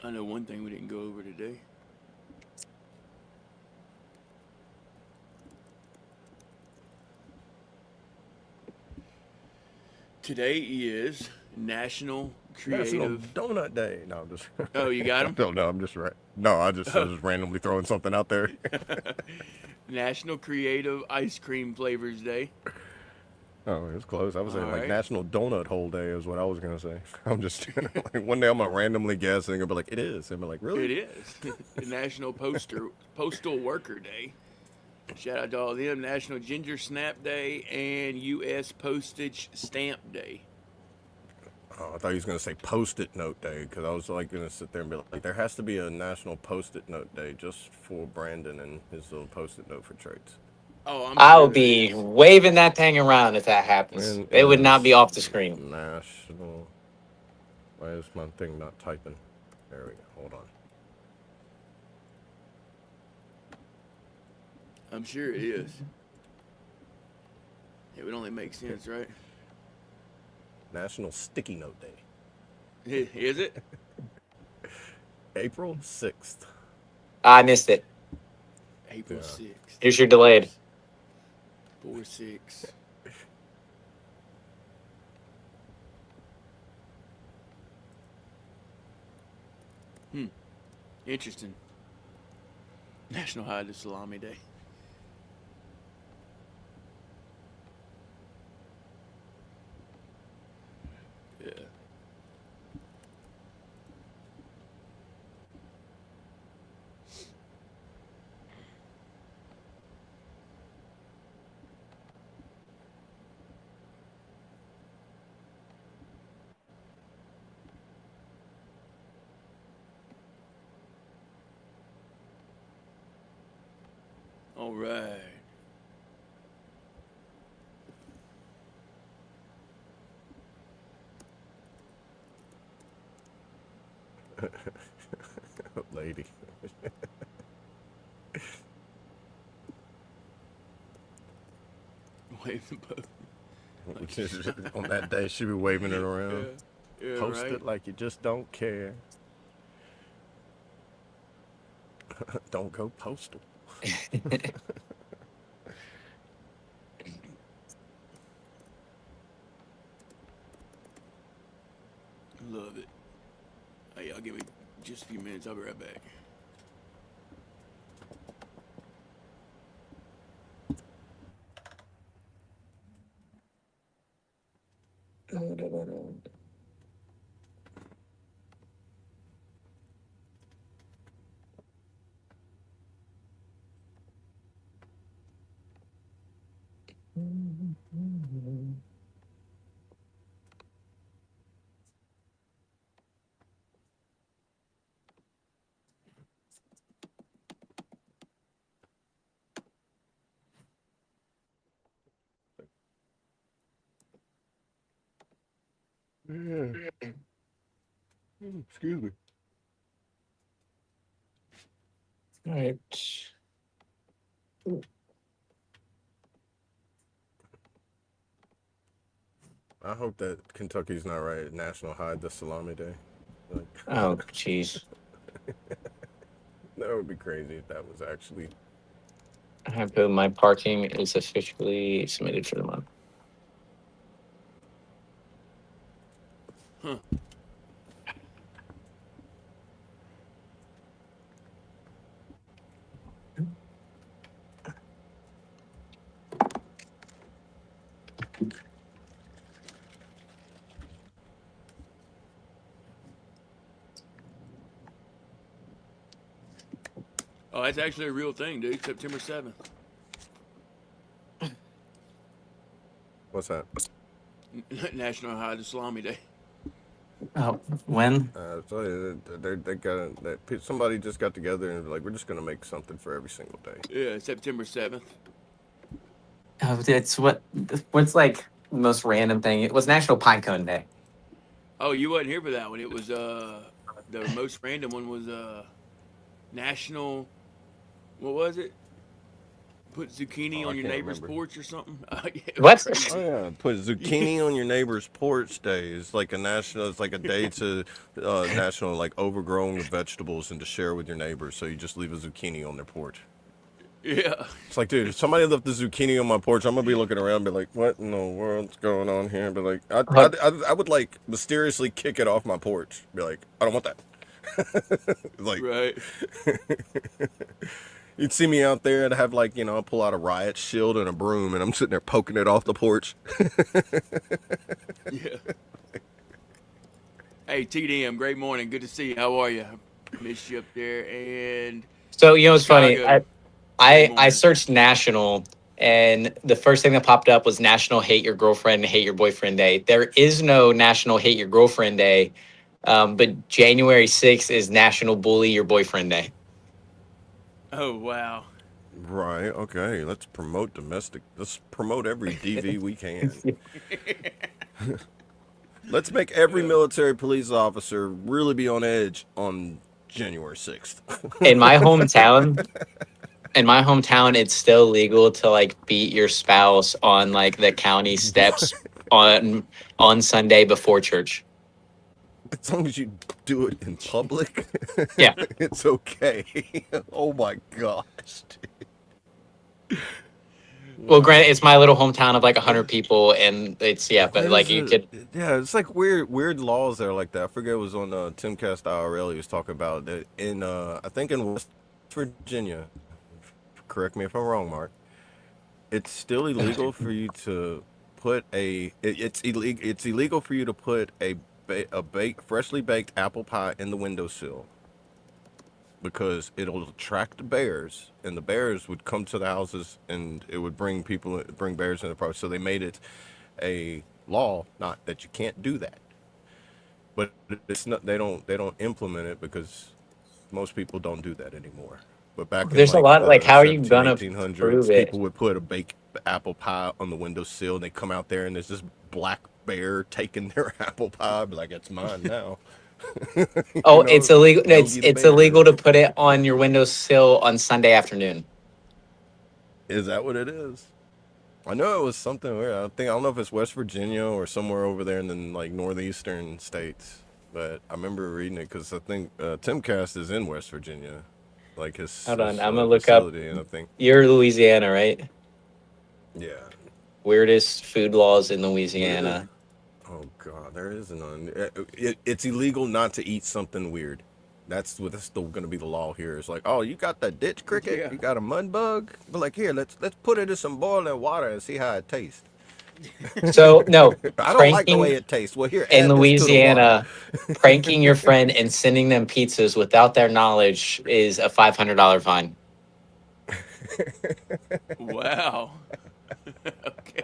I know one thing we didn't go over today. Today is National National Creative. Donut Day. No, I'm just. Oh, you got 'em? No, I'm just right. No, I was just randomly throwing something out there. National Creative Ice Cream Flavors Day. Oh, it was close. I was saying All like right. National Donut Hole Day is what I was gonna say. I'm just like one day I'm gonna randomly guess and I'm gonna be like, it is. And be like, really? It is National Postal Worker Day. Shout out to all of them. National Ginger Snap Day and U.S. Postage Stamp Day. Oh, I thought he was gonna say Post-it Note Day because I was like gonna sit there and be like, there has to be a National Post-it Note Day just for Brandon and his little Post-it note for traits. Oh, I'm I'll sure there be is. waving that thing around if that happens. When It would not is be off the screen. National. Why is my thing not typing? There we go. Hold on. I'm sure it is. It would only make sense, right? National Sticky Note Day. Is it? April 6th. I missed it. April Yeah. 6th. Here's your delayed. 4-6. Interesting. National Hide the Salami Day. Yeah. All right. Lady. Wave the boat. On that day, she be waving it around. Yeah, Post right. it like you just don't care. Don't go postal. Love it. Hey, y'all give me just a few minutes. I'll be right back. Yeah. Excuse me. All right. I hope that Kentucky's not right. National Hide the Salami Day. Like, Oh, jeez. that would be crazy if that was actually. I have to, my parking is officially submitted for the month. Huh. Oh, that's actually a real thing, dude. September 7th. What's that? National Hajj Islami Day. Oh, when? So they got that. Somebody just got together and like, we're just gonna make something for every single day. Yeah, September 7th. Oh, what's like the most random thing? It was National Pine Cone Day. Oh, you wasn't here for that one. It was the most random one was National. What was it? Put zucchini Oh, I on your can't neighbor's remember. porch or something. Yeah, it was What? crazy. Oh yeah, put zucchini on your neighbor's porch day. It's like a national. It's like a day to national like overgrown vegetables and to share with your neighbors. So you just leave a zucchini on their porch. Yeah. It's like, dude, if somebody left the zucchini on my porch, I'm gonna be looking around, and be like, what in the world's going on here? But like, I would like mysteriously kick it off my porch. Be like, I don't want that. Like, Right. you'd see me out there and have like, I'll pull out a riot shield and a broom, and I'm sitting there poking it off the porch. Yeah. Hey, TDM, great morning. Good to see you. How are you? Missed you up there. And So it's funny. Chicago. I searched national, and the first thing that popped up was National Hate Your Girlfriend and Hate Your Boyfriend Day. There is no National Hate Your Girlfriend Day, but January 6th is National Bully Your Boyfriend Day. Oh, wow. Right. Okay. Let's promote domestic. Let's promote every DV we can. Let's make every military police officer really be on edge on January 6th. In my hometown, it's still legal to like beat your spouse on like the county steps on Sunday before church. As long as you do it in public, Yeah. it's okay. Oh my gosh. Well, granted, it's my little hometown of like 100 people, and but like you could. Yeah, it's like weird laws that are like that. I forget it was on Timcast IRL. He was talking about that in I think in West Virginia. Correct me if I'm wrong, Mark. It's still illegal for you to put it's illegal for you to put a freshly baked apple pie in the windowsill, because it'll attract bears, and the bears would come to the houses, and it would bring bears in the property. So they made it a law, not that you can't do that, but it's not. They don't implement it because most people don't do that anymore. But back There's in a lot. Like, how are you 1700s, gonna 1800s, prove it? people would put a baked apple pie on the windowsill, and they come out there, and there's this black bear taking their apple pie. Be like, it's mine now. Oh, it's illegal. No, Yogi the it's Bear. illegal to put it on your windowsill on Sunday afternoon. Is that what it is? I know it was something weird. I don't know if it's West Virginia or somewhere over there in the like northeastern states, but I remember reading it because I think Timcast is in West Virginia, like his. Hold on, his, I'm gonna look up. facility, and I think You're Louisiana, right? yeah. Weirdest food laws in Louisiana. Oh God, there is none. It's illegal not to eat something weird. That's still going to be the law here. It's like, oh, you got that ditch cricket, Yeah. you got a mud bug, but like here, let's put it in some boiling water and see how it tastes. So no, I don't like the way pranking it tastes. Well, here, in add this to the Louisiana, water. pranking your friend and sending them pizzas without their knowledge is a $500 fine. Wow. Okay.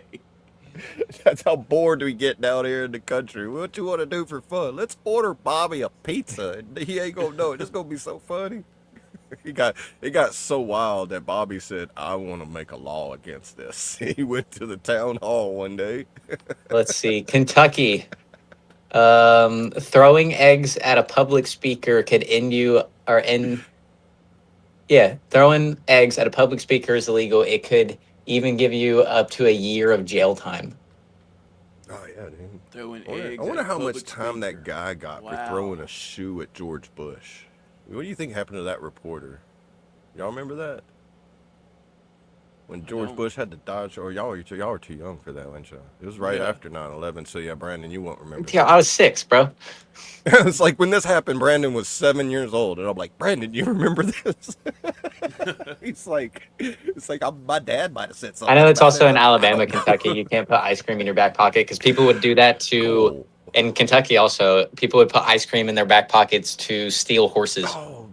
That's how bored we get down here in the country. What you want to do for fun? Let's order Bobby a pizza. He ain't gonna know it. It's gonna be so funny. It got so wild that Bobby said, I want to make a law against this. He went to the town hall one day. Let's see, Kentucky. Throwing eggs at a public speaker could end you or end. Yeah, throwing eggs at a public speaker is illegal. It could even give you up to a year of jail time. Oh yeah, dude. Throwing I eggs. wonder at a how much public time speaker. that guy got for Wow. throwing a shoe at George Bush. What do you think happened to that reporter? Y'all remember that? when George don't. Bush had to dodge, or y'all were too young for that, weren't y'all? It was right Yeah. after 9/11. So yeah, Brandon, you won't remember Yeah, that. I was 6, bro. It's like when this happened, Brandon was 7 years old, and I'm like, Brandon, you remember this? It's like my dad might have said I something know it's about it, also in but I Alabama, don't Kentucky. know. You can't put ice cream in your back pocket because people would do that to. Oh, In Kentucky, also, people would put ice cream in their back pockets to steal horses. oh,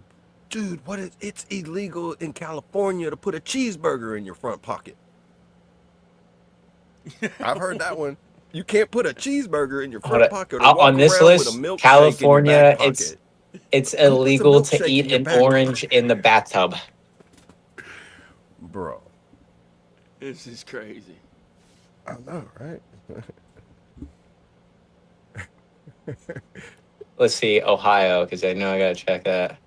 dude, it's illegal in California to put a cheeseburger in your front pocket. I've heard that one. You can't put a cheeseburger in your Hold front up. pocket or On walk this around with a list, milkshake in your back California, pocket. it's Who puts a illegal to milkshake in eat your an back orange in the bathtub. Bro, This is crazy. I know, right? Let's see, Ohio, because I know I gotta check that.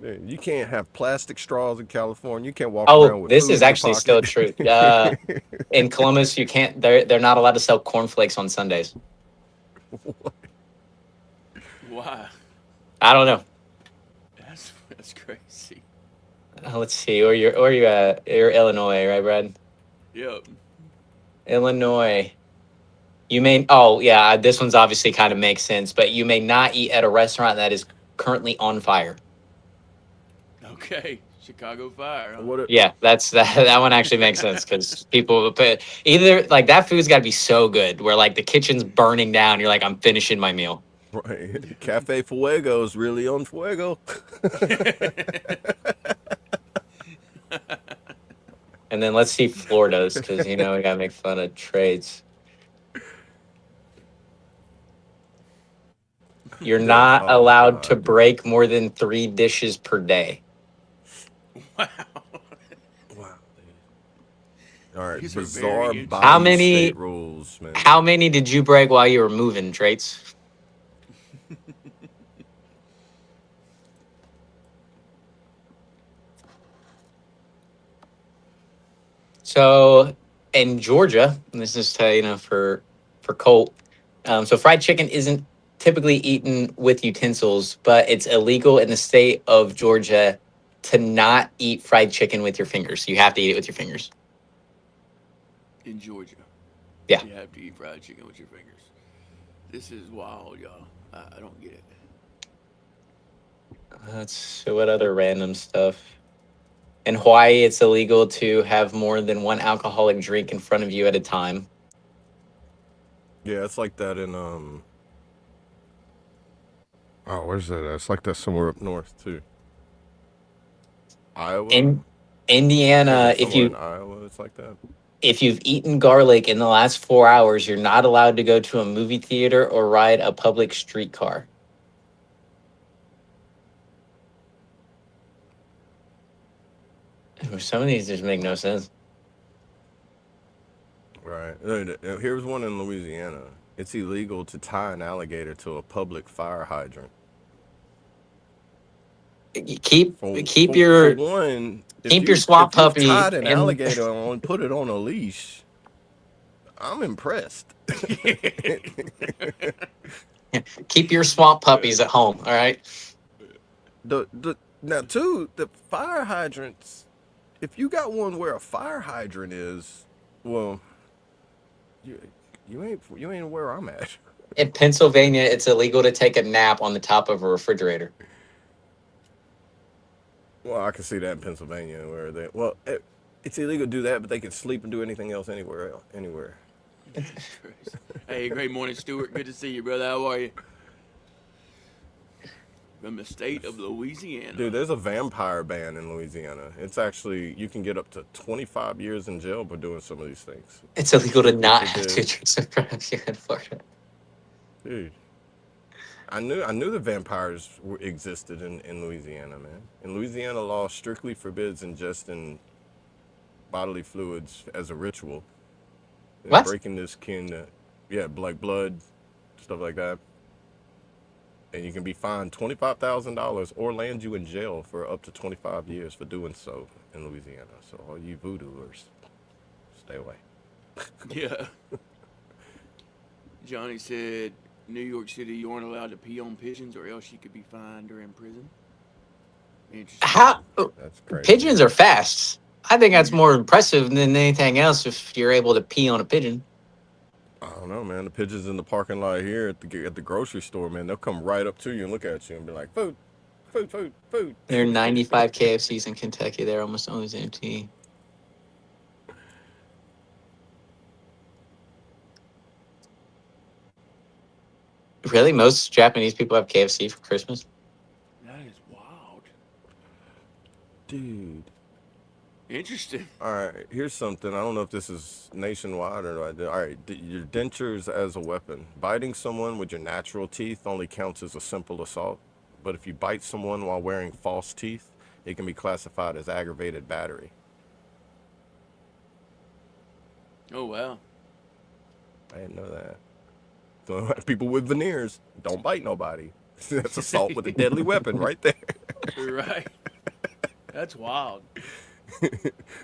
Man, you can't have plastic straws in California. You can't walk Oh, around with this food is in your actually still pocket. true. In Columbus, you can't. They're not allowed to sell cornflakes on Sundays. Why? I don't know. That's crazy. Let's see. Where you at? You're Illinois, right, Brad? Yep. Illinois. You may. Oh, yeah. This one's obviously kind of makes sense, but you may not eat at a restaurant that is currently on fire. Okay. Chicago Fire. Huh? What? Yeah, that one actually makes sense because people will put either like that food's got to be so good where like the kitchen's burning down. You're like, I'm finishing my meal. Right. Cafe Fuego's really on fuego. And then let's see Florida's because we gotta make fun of trades. You're not Oh allowed to God. break more than 3 dishes per day. Wow. Wow. All right, These are bizarre very body How many- state rules, man. How many did you break while you were moving, Traits? So in Georgia, and this is for Colt. So fried chicken isn't typically eaten with utensils, but it's illegal in the state of Georgia to not eat fried chicken with your fingers. You have to eat it with your fingers. In Georgia. Yeah. You have to eat fried chicken with your fingers. This is wild, y'all. I don't get it. So what other random stuff? In Hawaii, it's illegal to have more than one alcoholic drink in front of you at a time. Yeah, it's like that in Oh, where's that? It's like that somewhere up north too. Iowa. In Indiana, Maybe somewhere in Iowa, it's like that. if you've eaten garlic in the last 4 hours, you're not allowed to go to a movie theater or ride a public streetcar. Some of these just make no sense. Right. Here's one in Louisiana. It's illegal to tie an alligator to a public fire hydrant. Keep For your one, keep your swamp if you've puppy tied an in- alligator on, put it on a leash. I'm impressed. keep your swamp puppies at home. All right. Now too, the fire hydrants. If you got one where a fire hydrant is, well, you ain't where I'm at. In Pennsylvania, it's illegal to take a nap on the top of a refrigerator. Well, I can see that in Pennsylvania where it's illegal to do that, but they can sleep and do anything else anywhere. Hey, great morning, Stuart. Good to see you, brother. How are you? From the state of Louisiana. Dude, there's a vampire ban in Louisiana. It's actually, you can get up to 25 years in jail for doing some of these things. It's illegal to not It have is. 2 drinks in front of you in Florida. Dude, I knew the vampires existed in Louisiana, man. In Louisiana, law strictly forbids ingesting bodily fluids as a ritual. What? Breaking this like blood, stuff like that. And you can be fined $25,000 or land you in jail for up to 25 years for doing so in Louisiana. So all you voodooers, stay away. Yeah. Johnny said, New York City, you aren't allowed to pee on pigeons or else you could be fined or in prison. Interesting. How That's crazy. pigeons are fast. I think that's more impressive than anything else if you're able to pee on a pigeon. I don't know, man. The pigeons in the parking lot here at the grocery store, man, they'll come right up to you and look at you and be like, "Food, food, food, food." There are 95 KFCs in Kentucky. They're almost always empty. Really? Most Japanese people have KFC for Christmas? That is wild. Dude. Interesting. All right, here's something. I don't know if this is nationwide or all right. Your dentures as a weapon. Biting someone with your natural teeth only counts as a simple assault, but if you bite someone while wearing false teeth, it can be classified as aggravated battery. Oh, wow. I didn't know that. So people with veneers don't bite nobody. That's assault with a deadly weapon right there. Right. That's wild.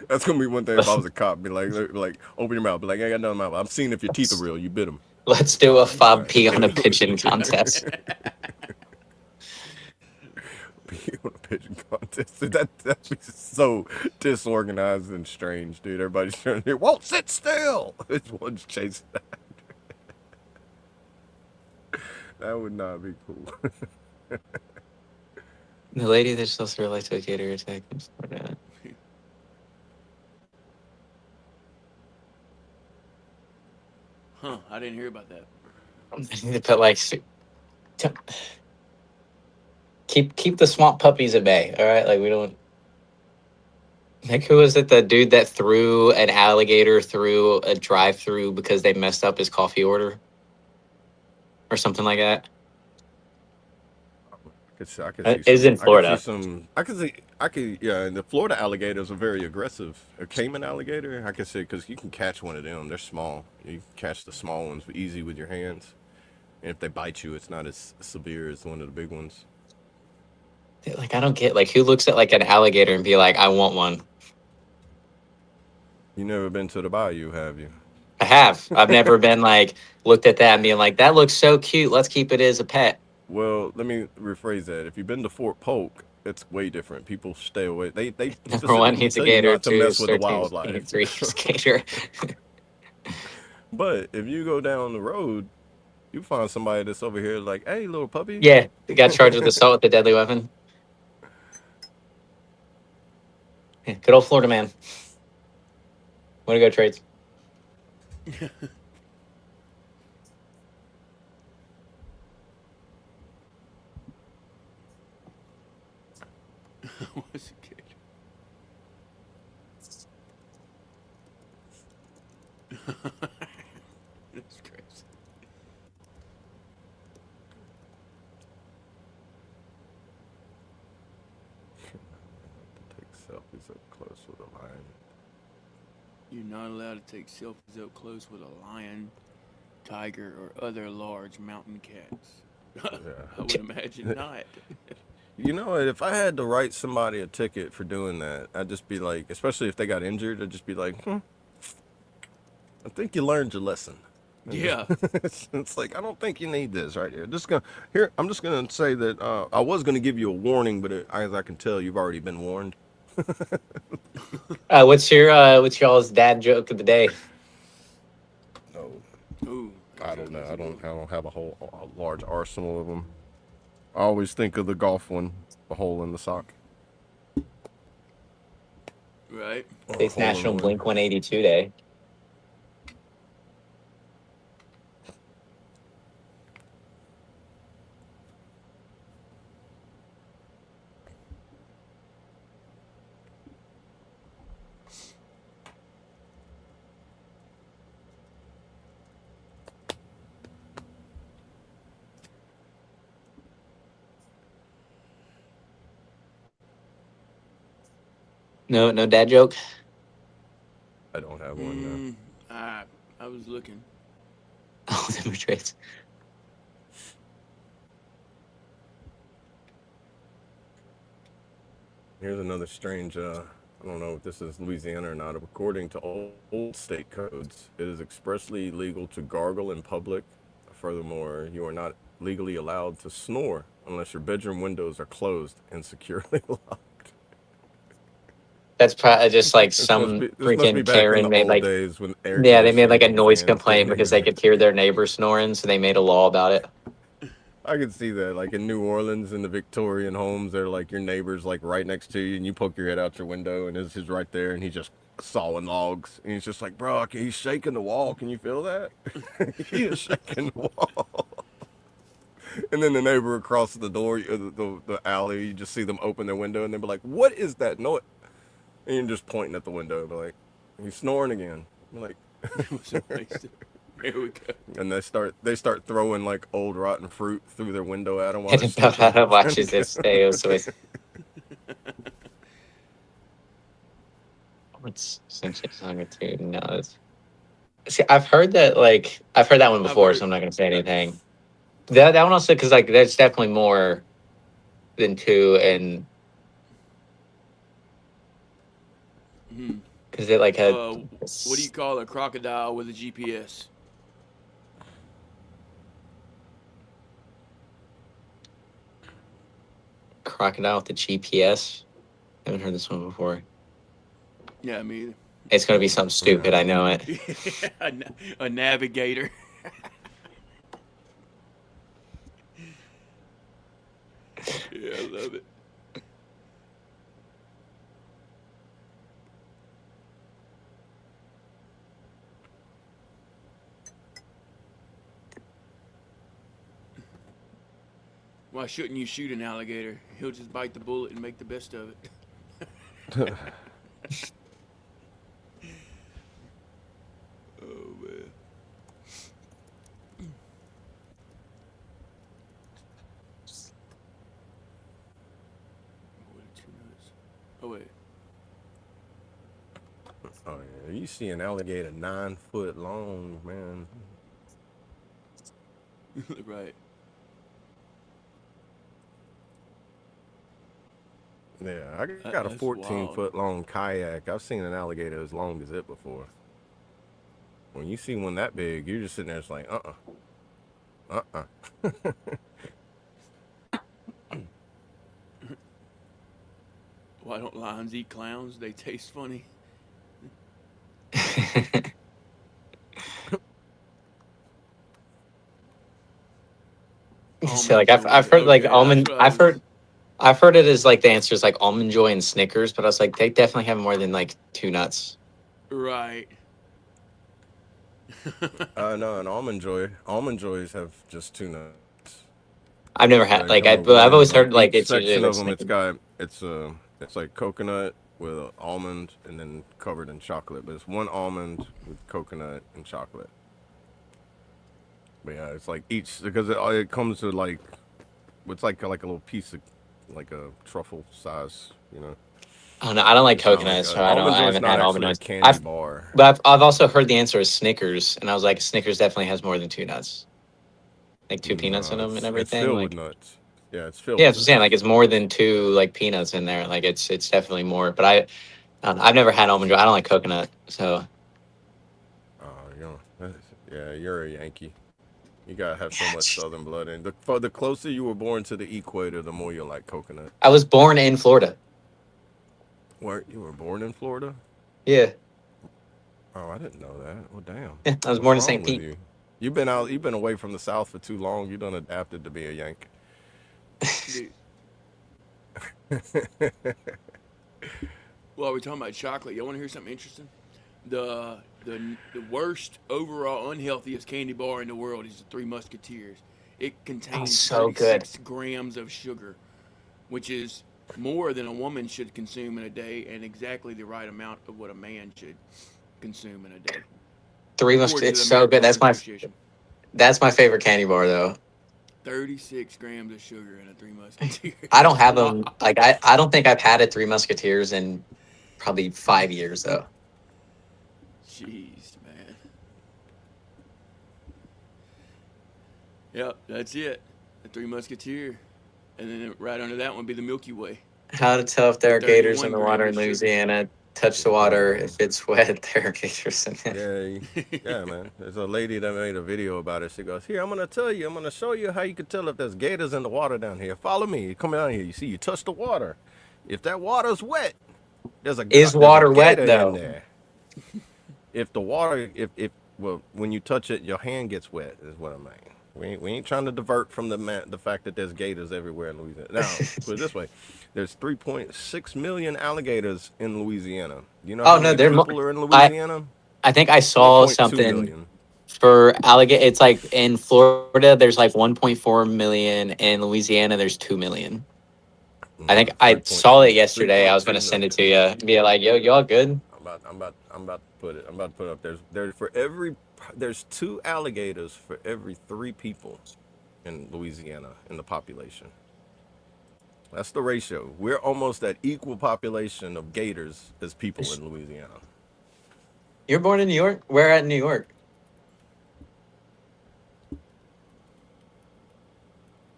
That's gonna be one thing if I was a cop. Be like, open your mouth. Be like, I got nothing in my mouth. I'm seeing if your teeth are real. You bit them. Let's do a F.O.B on a pigeon contest. Be on a pigeon contest. That'd be so disorganized and strange, dude. Everybody's trying to hear, won't sit still. It's one's chasing that. That would not be cool. The lady that sells her like to a gator attack. Huh, I didn't hear about that. But like, keep the swamp puppies at bay. All right, like we don't. Like, who was it? The dude that threw an alligator through a drive-through because they messed up his coffee order, or something like that. I could see It's in Florida. Yeah, and the Florida alligators are very aggressive. A Cayman alligator, I could say, because you can catch one of them. They're small. You can catch the small ones easy with your hands. And if they bite you, it's not as severe as one of the big ones. Like, I don't get, like, who looks at like an alligator and be like, I want one. You never been to the bayou, have you? I have. I've never been like looked at that and being like, that looks so cute. Let's keep it as a pet. Well, let me rephrase that. If you've been to Fort Polk, it's way different. People stay away. They Number one, he's a tell you gator. not to Two, mess with the 13, wildlife. 23, he's a gator. But if you go down the road, you find somebody that's over here like, hey, little puppy. Yeah, they got charged with assault with a deadly weapon. Yeah, good old Florida man. Want to go trades? What's a gator? That's crazy. Take selfies up close with a lion. You're not allowed to take selfies up close with a lion, tiger, or other large mountain cats. I would imagine not. You know, if I had to write somebody a ticket for doing that, I'd just be like, especially if they got injured, I'd just be like, I think you learned your lesson. Yeah. It's like, I don't think you need this right here. I'm just gonna say that I was gonna give you a warning, but as I can tell, you've already been warned. What's y'all's dad joke of the day? No, Ooh. I don't know. I don't have a large arsenal of them. I always think of the golf one, the hole in the sock. Right. It's National Blink 182 Day. No dad joke. I don't have one. I was looking. Oh, them were trades. Here's another strange, I don't know if this is Louisiana or not. According to old state codes, it is expressly illegal to gargle in public. Furthermore, you are not legally allowed to snore unless your bedroom windows are closed and securely locked. That's probably just like This must some be freaking back in Karen the made old like, days when air yeah, they made like a conditioning noise fans complaint couldn't because even. they could hear their neighbor snoring, so they made a law about it. I could see that, like in New Orleans in the Victorian homes, they're like your neighbor's like right next to you, and you poke your head out your window, and he's right there, and he's just sawing logs, and he's just like, bro, he's shaking the wall. Can you feel that? He is shaking the wall. And then the neighbor across the door, the alley, you just see them open their window, and they be like, "What is that noise?" And you're just pointing at the window, be like, "He's snoring again." I'm like, Here we go. and they start throwing like old rotten fruit through their window at him while I they're didn't know how sleeping. to watch it stay. So it's what's essentially longitude? No, it's see. I've heard that one before, so I'm not gonna say anything. That one also because like that's definitely more than two, and because it like had What do you call a crocodile with a GPS? crocodile with the GPS. I haven't heard this one before. Yeah, I mean, It's gonna be something stupid. I know it. a navigator. Yeah, I love it. Why shouldn't you shoot an alligator? He'll just bite the bullet and make the best of it. Oh, man. Oh, wait. Oh yeah, you see an alligator 9 foot long, man. Right. Yeah, I got a That's 14 wild. foot long kayak. I've seen an alligator as long as it before. When you see one that big, you're just sitting there, it's like, Why don't lions eat clowns? They taste funny. So like Almond I've joy. heard like Okay, that's almond. what I was. I've heard it as like the answer is like almond joy and Snickers, but I was like they definitely have more than like two nuts. Right. no, an almond joy. Almond joys have just 2 nuts. I've never Yeah, had they like come with I've always like heard like each it's usually section like of them. Snickers. It's like coconut with an almond and then covered in chocolate. But it's one almond with coconut and chocolate. But yeah, it's like each because it comes with like it's like a little piece of like a truffle size, you know. Oh no, I don't like It's not coconut, like so I don't. almond I joy is haven't not had almond actually a joys. candy bar. I've also heard the answer is Snickers, and I was like Snickers definitely has more than two nuts, like two peanuts in No, them and it's everything. filled with Like nuts. Yeah, it's filled yeah, with that's what I'm saying. nuts. Like it's more than two like peanuts in there. Like it's definitely more. But I've never had almond joy. I don't like coconut, so Oh, yeah, you're a Yankee. You gotta have so yeah, much Southern blood in. The closer you were born to the equator, the more you like coconut. I was born in Florida. Where you were born in Florida? Yeah, Oh, I didn't know that. Well, damn. yeah. I was What's born in wrong St. with Pete. you? You've been away from the South for too long. You done adapted to be a Yank. Dude. Well, we're talking about chocolate. You want to hear something interesting? The worst overall unhealthiest candy bar in the world is the Three Musketeers. It contains So good. 36 grams of sugar, which is more than a woman should consume in a day, and exactly the right amount of what a man should consume in a day. Three must. According to It's the so American good. Heart Association. That's my favorite candy bar though. 36 grams of sugar in a Three Musketeers. I don't have Wow. them. Like I don't think I've had a Three Musketeers in probably 5 years though. Jeez, man. Yep, that's it. The Three Musketeer. And then right under that one would be the Milky Way. How to tell if there are gators in 31 the water in grams of sugar. Louisiana? Touch the water. If it's wet, there are gators in it. Yeah, man. There's a lady that made a video about it. She goes, "Here, I'm gonna show you how you can tell if there's gators in the water down here. Follow me. Come down here. You see, you touch the water. If that water's wet, There's a Is there's a water wet gator in though? there. If the water, if well, when you touch it, your hand gets wet. Is what I mean. We ain't trying to divert from the fact that there's gators everywhere in Louisiana. Now, put it this way: there's 3.6 million alligators in Louisiana. You know Oh how no, many people are in I Louisiana? I think I saw 4.2 something million. for alligator. It's like in Florida, there's like 1.4 million. In Louisiana, there's 2 million. I think I saw it 3.2 yesterday. I was gonna 3.2 send it million. to you. Be like, yo, y'all good? I'm about to put it. I'm about to put it up. There's 2 alligators for every 3 people in Louisiana in the population. That's the ratio. We're almost at equal population of gators as people in Louisiana. You're born in New York. Where at in New York?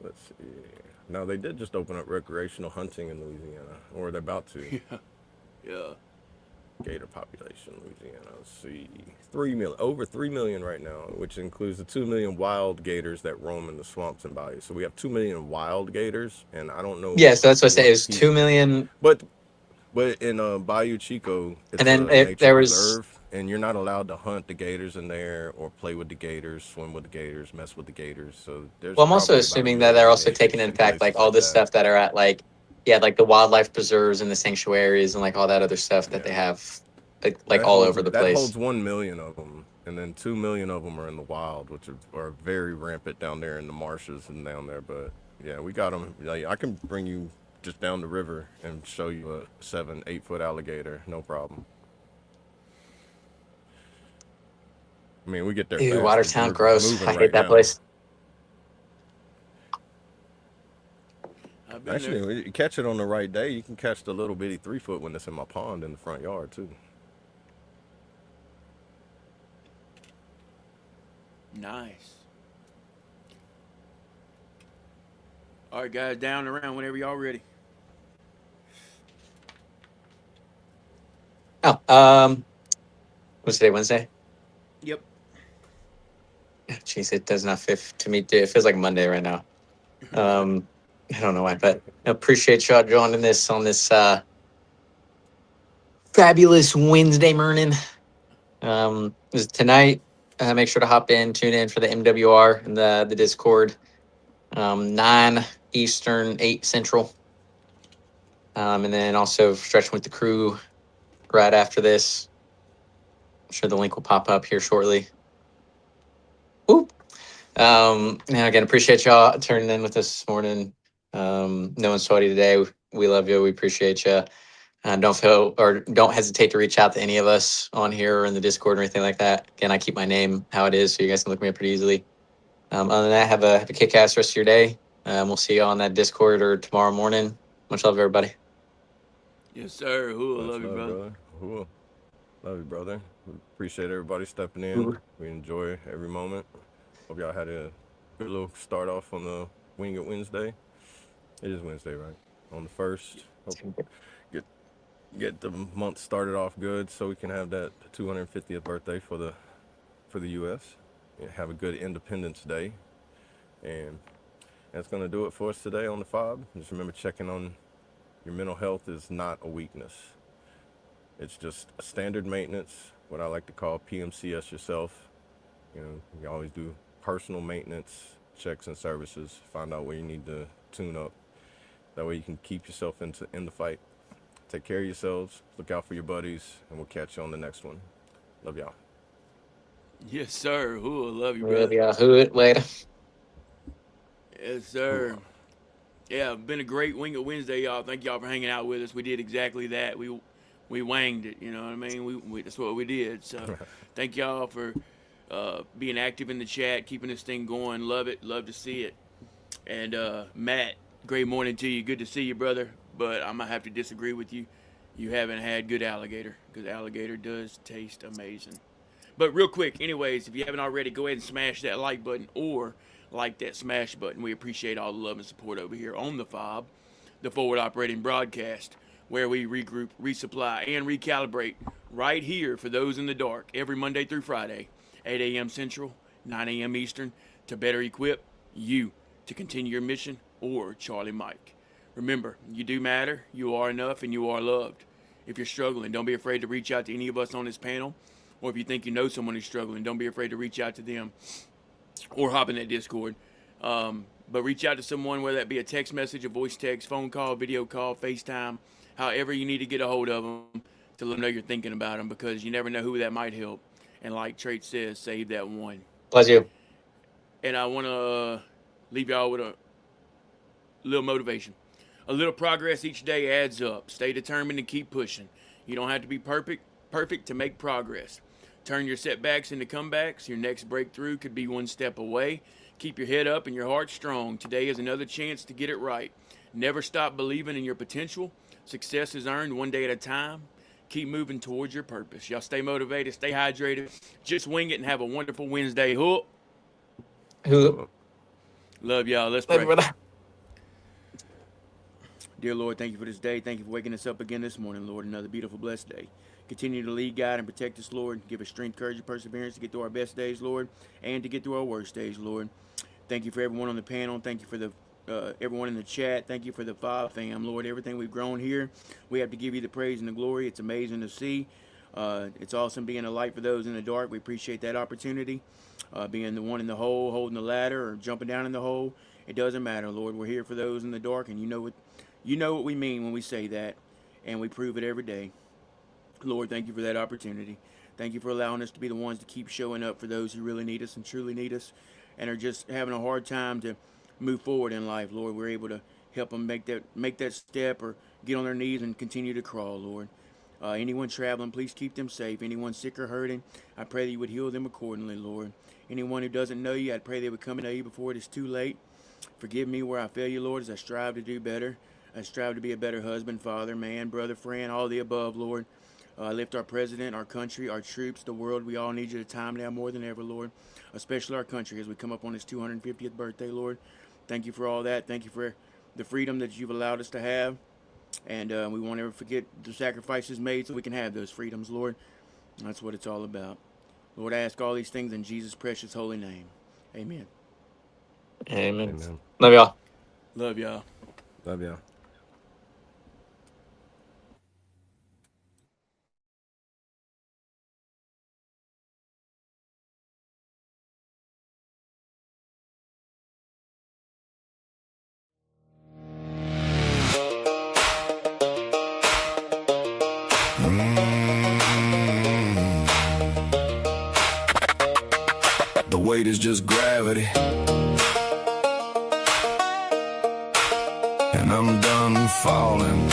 Let's see. Now they did just open up recreational hunting in Louisiana, or they're about to. Yeah. Gator population, Louisiana. Let's see, 3 million, over 3 million right now, which includes the 2 million wild gators that roam in the swamps and bayous. So we have 2 million wild gators, and I don't know Yeah, so that's what I say. what Is 2 million, but in Bayou Chico, and it's then a nature there was preserve, and you're not allowed to hunt the gators in there or play with the gators, swim with the gators, mess with the gators. So there's well, I'm also probably about a assuming that they're million also taking gators in in fact like places all like this that. stuff that are at like, yeah, like the wildlife preserves and the sanctuaries and like all that other stuff that Yeah. they have like all over the That place. holds 1 million of them, and then 2 million of them are in the wild, which are very rampant down there in the marshes and down there. But yeah, we got them. Like, I can bring you just down the river and show you a 7-8 foot alligator, no problem. I mean, we get there Ew, fast. Watertown, They're gross. moving I hate right that now. place. I've been Actually, there. you catch it on the right day, you can catch the little bitty 3 foot when it's in my pond in the front yard too. Nice. All right, guys, down and around whenever y'all ready. Oh, what's today? Wednesday? Yep. Jeez, it does not fit to me. It feels like Monday right now. I don't know why, but I appreciate y'all joining this on this fabulous Wednesday morning. This is tonight. Make sure to hop in, tune in for the MWR and the Discord. 9 Eastern, 8 Central. And then also stretching with the crew right after this. I'm sure the link will pop up here shortly. Whoop. And again, appreciate y'all turning in with us this morning. Knowing Saudi today, we love you. We appreciate you. Don't hesitate to reach out to any of us on here or in the Discord or anything like that. Again, I keep my name how it is, so you guys can look me up pretty easily. Other than that, have a kick-ass rest of your day. We'll see you on that Discord or tomorrow morning. Much love, everybody. Yes, sir. Who Much love you, love, brother. brother. Cool. Love you, brother. We appreciate everybody stepping in. Ooh. We enjoy every moment. Hope y'all had a good little start off on the Wing It Wednesday. It is Wednesday, right? On the 1st. Hope get the month started off good so we can have that 250th birthday for the U.S. and have a good Independence Day. And that's going to do it for us today on the FOB. Just remember, checking on your mental health is not a weakness. It's just a standard maintenance, what I like to call PMCS yourself. You know, you always do personal maintenance checks and services. Find out where you need to tune up. That way you can keep yourself in the fight. Take care of yourselves. Look out for your buddies, and we'll catch you on the next one. Love y'all. Yes, sir. Who love you, Love brother. y'all. Hood later. Yes, sir. Yeah, been a great Wing It Wednesday, y'all. Thank y'all for hanging out with us. We did exactly that. We wanged it. You know what I mean? We that's what we did. So thank y'all for being active in the chat, keeping this thing going. Love it. Love to see it. And Matt, great morning to you. Good to see you, brother. But I'm gonna have to disagree with you. You haven't had good alligator, because alligator does taste amazing. But real quick, anyways, if you haven't already, go ahead and smash that like button or like that smash button. We appreciate all the love and support over here on the FOB, the Forward Operating Broadcast, where we regroup, resupply, and recalibrate right here for those in the dark every Monday through Friday, 8 a.m. Central, 9 a.m. Eastern, to better equip you to continue your mission or Charlie Mike. Remember, you do matter, you are enough, and you are loved. if you're struggling. Don't be afraid to reach out to any of us on this panel. Or if you think you know someone who's struggling, don't be afraid to reach out to them or hop in that Discord. But reach out to someone, whether that be a text message, a voice text, phone call, video call, FaceTime, however you need to get a hold of them to let them know you're thinking about them, because you never know who that might help. And like Trait says, save that one. Bless you. And I want to leave y'all with a little motivation. A little progress each day adds up. Stay determined and keep pushing. You don't have to be perfect to make progress. Turn your setbacks into comebacks. Your next breakthrough could be one step away. Keep your head up and your heart strong. Today is another chance to get it right. Never stop believing in your potential. Success is earned one day at a time. Keep moving towards your purpose. Y'all stay motivated, stay hydrated. Just wing it and have a wonderful Wednesday. Hook. Love y'all. Let's pray. Dear Lord, thank you for this day. Thank you for waking us up again this morning, Lord. Another beautiful, blessed day. Continue to lead, guide, and protect us, Lord. Give us strength, courage, and perseverance to get through our best days, Lord, and to get through our worst days, Lord. Thank you for everyone on the panel. Thank you for the everyone in the chat. Thank you for the F.O.B fam, Lord. Everything we've grown here, we have to give you the praise and the glory. It's amazing to see. It's awesome being a light for those in the dark. We appreciate that opportunity. Being the one in the hole, holding the ladder, or jumping down in the hole. It doesn't matter, Lord. We're here for those in the dark, and you know what we mean when we say that, and we prove it every day. Lord, thank you for that opportunity. Thank you for allowing us to be the ones to keep showing up for those who really need us and truly need us and are just having a hard time to move forward in life, Lord. We're able to help them make that step or get on their knees and continue to crawl, Lord. Anyone traveling, please keep them safe. Anyone sick or hurting, I pray that you would heal them accordingly, Lord. Anyone who doesn't know you, I pray they would come to know you before it is too late. Forgive me where I fail you, Lord, as I strive to do better. I strive to be a better husband, father, man, brother, friend, all the above, Lord. Lift our president, our country, our troops, the world. We all need you at a time now more than ever, Lord, especially our country as we come up on its 250th birthday, Lord. Thank you for all that. Thank you for the freedom that you've allowed us to have. And we won't ever forget the sacrifices made so we can have those freedoms, Lord. That's what it's all about. Lord, I ask all these things in Jesus' precious holy name. Amen. Amen. Amen. Love y'all. Love y'all. Love y'all. The weight is just gravity, and I'm done falling.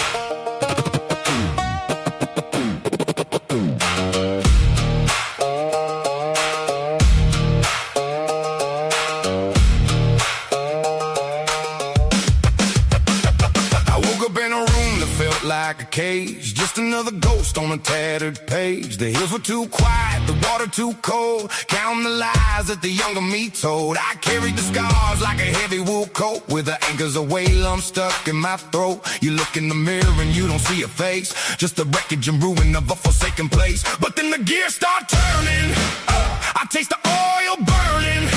I woke up in a room that felt like a cage, just another ghost on a tattered page. The hills were too quiet, the water too cold, counting the lies that the younger me told. I carried the scars like a heavy wool coat, with the anchors of whalum stuck in my throat. You look in the mirror and you don't see a face, just the wreckage and ruin of a forsaken place. But then the gears start turning, I taste the oil burning,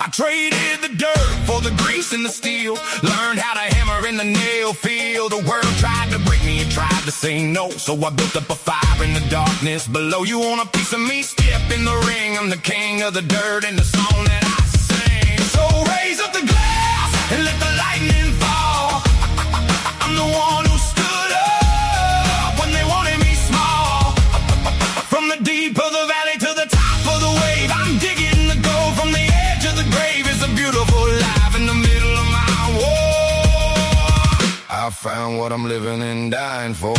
I traded the dirt for the grease and the steel, learned how to hammer in the nail field. The world tried to break me and tried to say no, so I built up a fire in the darkness below. You want a piece of me? Step in the ring, I'm the king of the dirt and the song that I sing. So raise up the glass and let the lightning fall. I'm the one who stood up when they wanted me small. From the deep of the valley to the top of the wave, I'm digging the gold from the edge of the grave. It's a beautiful life in the middle of my war. I found what I'm living and dying for.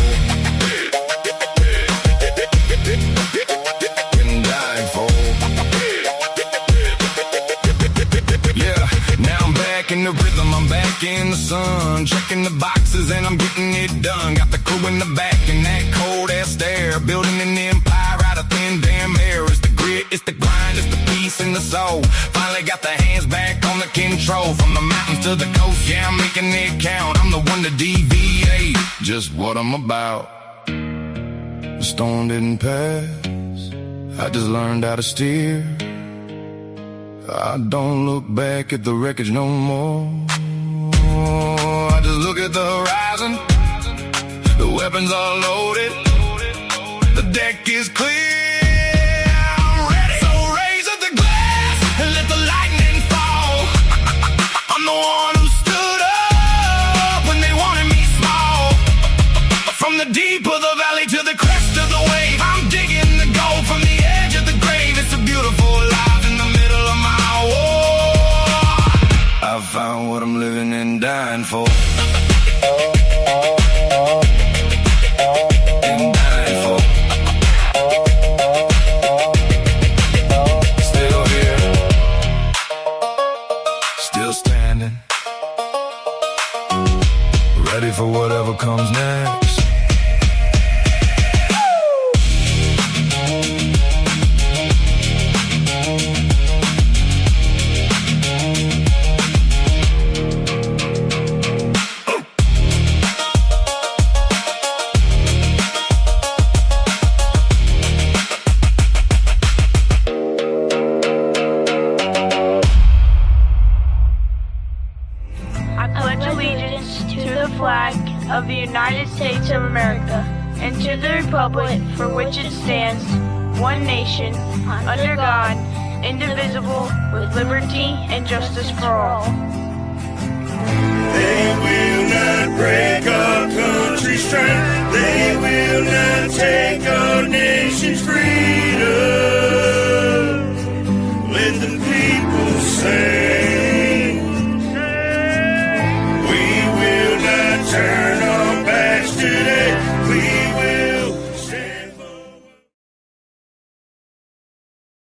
In the rhythm, I'm back in the sun, checking the boxes and I'm getting it done. Got the crew in the back in that cold ass stare, building an empire out of thin damn air. It's the grit, it's the grind, it's the peace and the soul. Finally got the hands back on the control, from the mountains to the coast. Yeah, I'm making it count. I'm the one to deviate, just what I'm about. The storm didn't pass, I just learned how to steer. I don't look back at the wreckage no more. I just look at the horizon. The weapons are loaded, I'm the one who stood up when they wanted me small. From the deep of the valley to the crest of the wave, I'm digging the gold from the edge of the grave. It's a beautiful life in the middle of my war. I found what I'm living and dying for. And dying for. Still here, still standing, ready for whatever comes next. I pledge allegiance to the flag of the United States of America and to the republic for which it stands, one nation, under God, indivisible, with liberty and justice for all. They will not break our country's strength. They will not take our nation's free.